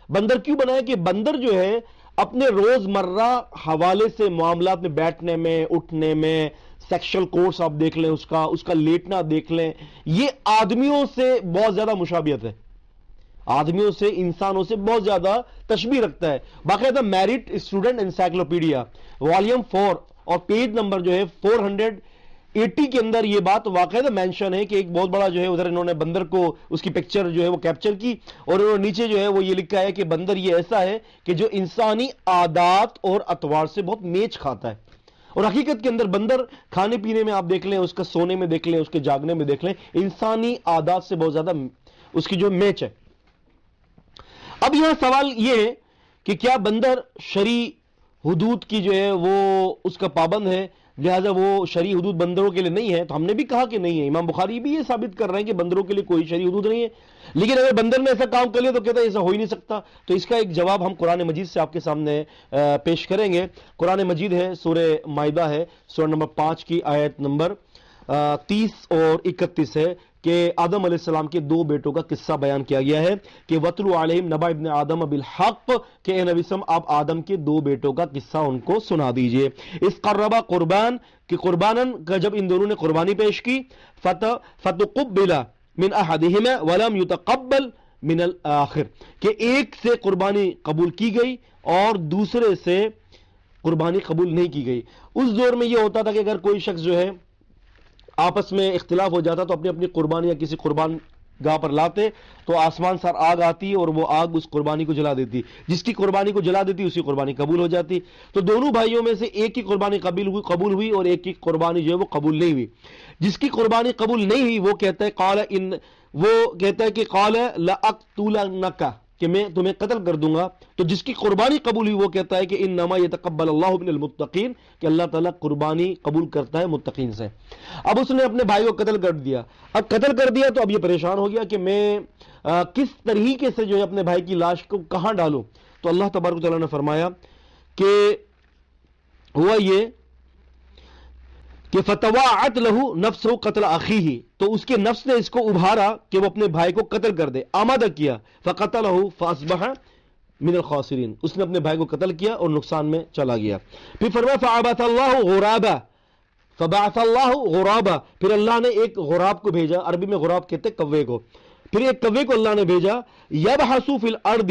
بندر کیوں بنایا؟ کہ بندر جو ہے اپنے روز مرہ حوالے سے معاملات میں، بیٹھنے میں، اٹھنے میں، سیکشل کورس آپ دیکھ لیں، اس کا لیٹنا دیکھ لیں، یہ آدمیوں سے بہت زیادہ مشابہت ہے، آدمیوں سے، انسانوں سے بہت زیادہ تشبیہ رکھتا ہے۔ باقاعدہ میرٹ اسٹوڈنٹ انسائکلوپیڈیا والیوم 4 اور پیج نمبر جو ہے 480 کے اندر یہ بات واقعہ مینشن ہے کہ ایک بہت بڑا جو ہے ادھر انہوں نے بندر کو اس کی پکچر جو ہے وہ کیپچر کی، اور انہوں نے نیچے جو ہے وہ یہ لکھا ہے کہ بندر یہ ایسا ہے کہ جو انسانی عادات اور اطوار سے بہت میچ کھاتا ہے۔ اور حقیقت کے اندر بندر کھانے پینے میں آپ دیکھ لیں، اس کا سونے میں دیکھ لیں، اس کے جاگنے میں دیکھ لیں، انسانی عادات سے بہت زیادہ اس کی جو میچ ہے۔ اب یہاں سوال یہ ہے کہ کیا بندر شرعی حدود کی جو ہے وہ اس کا پابند ہے، لہذا وہ شرعی حدود بندروں کے لیے نہیں ہے؟ تو ہم نے بھی کہا کہ نہیں ہے، امام بخاری بھی یہ ثابت کر رہے ہیں کہ بندروں کے لیے کوئی شرعی حدود نہیں ہے، لیکن اگر بندر نے ایسا کام کر لیا تو کہتا ہے ایسا ہو ہی نہیں سکتا۔ تو اس کا ایک جواب ہم قرآن مجید سے آپ کے سامنے پیش کریں گے۔ قرآن مجید ہے، سورہ مائدہ ہے، سورہ نمبر 5 کی آیت نمبر 30 اور 31 ہے کہ آدم علیہ السلام کے دو بیٹوں کا قصہ بیان کیا گیا ہے کہ وَاتْلُ عَلَيْهِمْ نَبَأَ ابْنِ آدَمَ بِالْحَقِّ، کہ اے نبی صلی اللہ علیہ وسلم آپ آدم کے دو بیٹوں کا قصہ ان کو سنا دیجئے۔ اِذْ قَرَّبَا قُرْبَانًا، کہ قرباناً کا جب ان دونوں نے قربانی پیش کی، فَتُقُبِّلَ مِنْ أَحَدِهِمَا وَلَمْ يُتَقَبَّلْ مِنَ الْآخِرِ، کہ ایک سے قربانی قبول کی گئی اور دوسرے سے قربانی قبول نہیں کی گئی۔ اس دور میں یہ ہوتا تھا کہ اگر کوئی شخص جو ہے آپس میں اختلاف ہو جاتا تو اپنی اپنی قربانی یا کسی قربان گاہ پر لاتے تو آسمان سر آگ آتی اور وہ آگ اس قربانی کو جلا دیتی، جس کی قربانی کو جلا دیتی اسی قربانی قبول ہو جاتی۔ تو دونوں بھائیوں میں سے ایک کی قربانی قبول ہوئی اور ایک کی قربانی جو ہے وہ قبول نہیں ہوئی۔ جس کی قربانی قبول نہیں ہوئی وہ کہتا ہے کہ قال لأقتلنک، کہ میں تمہیں قتل کر دوں گا۔ تو جس کی قربانی قبول ہوئی وہ کہتا ہے کہ انما یتقبل اللہ من المتقین، کہ اللہ تعالیٰ قربانی قبول کرتا ہے متقین سے۔ اب اس نے اپنے بھائی کو قتل کر دیا، اب قتل کر دیا تو اب یہ پریشان ہو گیا کہ میں کس طریقے سے جو ہے اپنے بھائی کی لاش کو کہاں ڈالوں؟ تو اللہ تبارک و تعالیٰ نے فرمایا کہ ہوا یہ کہ فتواعت لہو نفسہ قتل اخیہ، تو اس کے نفس نے اس کو ابھارا کہ وہ اپنے بھائی کو قتل کر دے، آمادہ کیا، فقتلہ فاصبح من الخاسرین، اس نے اپنے بھائی کو قتل کیا اور نقصان میں چلا گیا۔ پھر فرمایا فبعث اللہ غرابا، پھر اللہ نے ایک غراب کو بھیجا، عربی میں غراب کہتے ہیں کوے کو، پھر ایک کوے کو اللہ نے بھیجا، یبحث فی الارض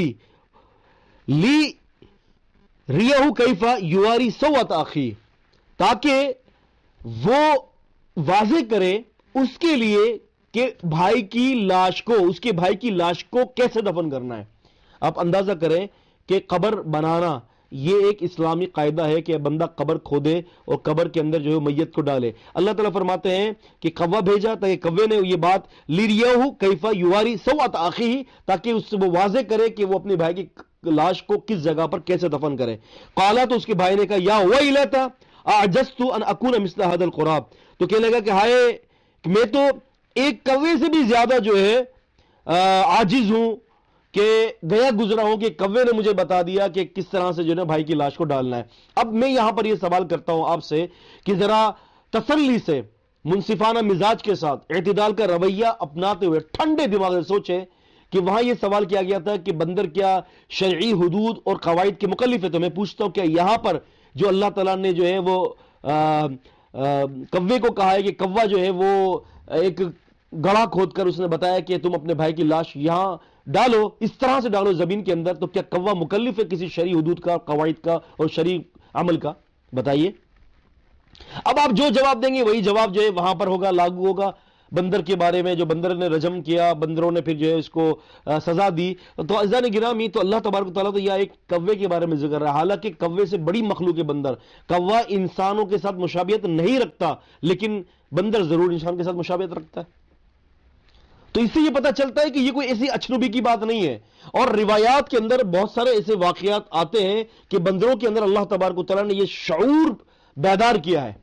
لیریہ کیف یواری سوءۃ اخیہ، تاکہ وہ واضح کرے اس کے لیے کہ بھائی کی لاش کو، اس کے بھائی کی لاش کو کیسے دفن کرنا ہے۔ آپ اندازہ کریں کہ قبر بنانا یہ ایک اسلامی قاعدہ ہے کہ بندہ قبر کھودے اور قبر کے اندر جو ہے میت کو ڈالے۔ اللہ تعالیٰ فرماتے ہیں کہ کوہ بھیجا تاکہ کوے نے یہ بات لیریہ کیف یواری سوءۃ اخیہ، تاکہ اس سے وہ واضح کرے کہ وہ اپنے بھائی کی لاش کو کس جگہ پر کیسے دفن کرے۔ قالا، تو اس کے بھائی نے کہا یا ویلتا اعجزت ان اکون مثل هذا الغراب، تو کہنے لگا کہ ہائے میں تو ایک کوے سے بھی زیادہ جو ہے عاجز ہوں کہ گیا گزرا ہوں کہ کوے نے مجھے بتا دیا کہ کس طرح سے جو ہے نا بھائی کی لاش کو ڈالنا ہے. اب میں یہاں پر یہ سوال کرتا ہوں آپ سے کہ ذرا تسلی سے منصفانہ مزاج کے ساتھ اعتدال کا رویہ اپناتے ہوئے ٹھنڈے دماغ سے سوچیں کہ وہاں یہ سوال کیا گیا تھا کہ بندر کیا شرعی حدود اور قواعد کے مکلف ہے. تو میں پوچھتا ہوں کہ یہاں پر جو اللہ تعالیٰ نے جو ہے وہ کوے کو کہا ہے کہ کوا جو ہے وہ ایک گڑھا کھود کر اس نے بتایا کہ تم اپنے بھائی کی لاش یہاں ڈالو، اس طرح سے ڈالو زمین کے اندر، تو کیا کوا مکلف ہے کسی شرعی حدود کا، قواعد کا اور شرعی عمل کا؟ بتائیے. اب آپ جو جواب دیں گے وہی جواب جو ہے وہاں پر ہوگا، لاگو ہوگا. بندر کے بارے میں جو بندر نے رجم کیا، بندروں نے پھر جو ہے اس کو سزا دی، تو عزیزان گرامی تو اللہ تبارک و تعالیٰ تو یہ ایک کوے کے بارے میں ذکر رہا ہے. حالانکہ کوے سے بڑی مخلوق ہے بندر. کوا انسانوں کے ساتھ مشابہت نہیں رکھتا، لیکن بندر ضرور انسان کے ساتھ مشابہت رکھتا ہے. تو اس سے یہ پتہ چلتا ہے کہ یہ کوئی ایسی اچنبی کی بات نہیں ہے. اور روایات کے اندر بہت سارے ایسے واقعات آتے ہیں کہ بندروں کے اندر اللہ تبارک و تعالیٰ نے یہ شعور بیدار کیا ہے.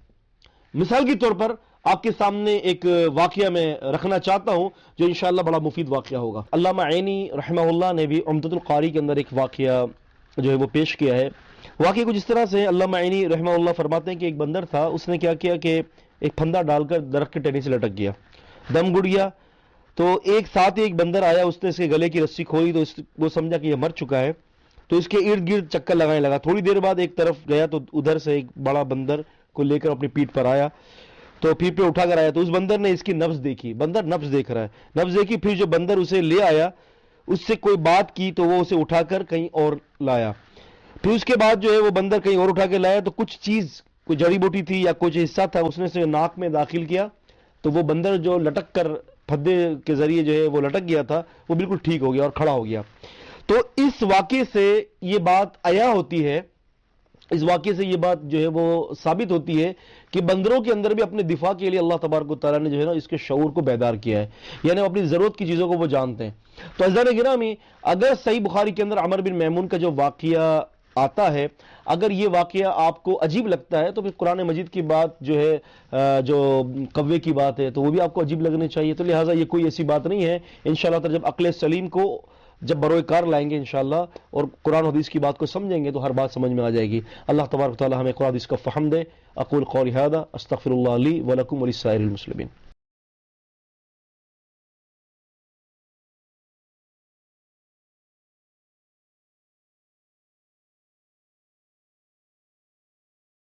مثال کے طور پر آپ کے سامنے ایک واقعہ میں رکھنا چاہتا ہوں جو انشاءاللہ بڑا مفید واقعہ ہوگا. علامہ عینی رحمہ اللہ نے بھی عمدۃ القاری کے اندر ایک واقعہ جو ہے وہ پیش کیا ہے. واقعہ کچھ اس طرح سے علامہ عینی رحمہ اللہ فرماتے ہیں کہ ایک بندر تھا، اس نے کیا کیا کہ ایک پھندا ڈال کر درخت کے ٹہنی سے لٹک گیا، دم گڑ گیا. تو ایک ساتھ ایک بندر آیا، اس نے اس کے گلے کی رسی کھولی تو وہ سمجھا کہ یہ مر چکا ہے، تو اس کے ارد گرد چکر لگانے لگا. تھوڑی دیر بعد ایک طرف گیا تو ادھر سے ایک بڑا بندر کو لے کر اپنی پیٹھ پر آیا، تو پیٹھ پہ اٹھا کر آیا. تو اس بندر نے اس کی نبض دیکھی، بندر نبض دیکھ رہا ہے، نبض دیکھی. پھر جو بندر اسے لے آیا اس سے کوئی بات کی تو وہ اسے اٹھا کر کہیں اور لایا. پھر اس کے بعد جو ہے وہ بندر کہیں اور اٹھا کے لایا تو کچھ چیز، کوئی جڑی بوٹی تھی یا کچھ حصہ تھا، اس نے اسے ناک میں داخل کیا تو وہ بندر جو لٹک کر پھدے کے ذریعے جو ہے وہ لٹک گیا تھا وہ بالکل ٹھیک ہو گیا اور کھڑا ہو گیا. تو اس واقعے سے یہ بات عیا ہوتی ہے، اس واقعے سے یہ بات جو ہے وہ ثابت ہوتی ہے کہ بندروں کے اندر بھی اپنے دفاع کے لیے اللہ تبارک و تعالیٰ نے جو ہے نا اس کے شعور کو بیدار کیا ہے، یعنی اپنی ضرورت کی چیزوں کو وہ جانتے ہیں. تو عزیزان گرامی، اگر صحیح بخاری کے اندر عمر بن میمون کا جو واقعہ آتا ہے، اگر یہ واقعہ آپ کو عجیب لگتا ہے تو پھر قرآن مجید کی بات جو ہے جو کوے کی بات ہے تو وہ بھی آپ کو عجیب لگنی چاہیے. تو لہٰذا یہ کوئی ایسی بات نہیں ہے. انشاءاللہ تعالی جب عقل سلیم کو جب بروئے کار لائیں گے انشاءاللہ اور قرآن حدیث کی بات کو سمجھیں گے تو ہر بات سمجھ میں آ جائے گی. اللہ تبارک و تعالی ہمیں قرآن حدیث کا فہم دے. اقول قولی ھذا استغفر اللہ لی ولکم ولسائر المسلمین.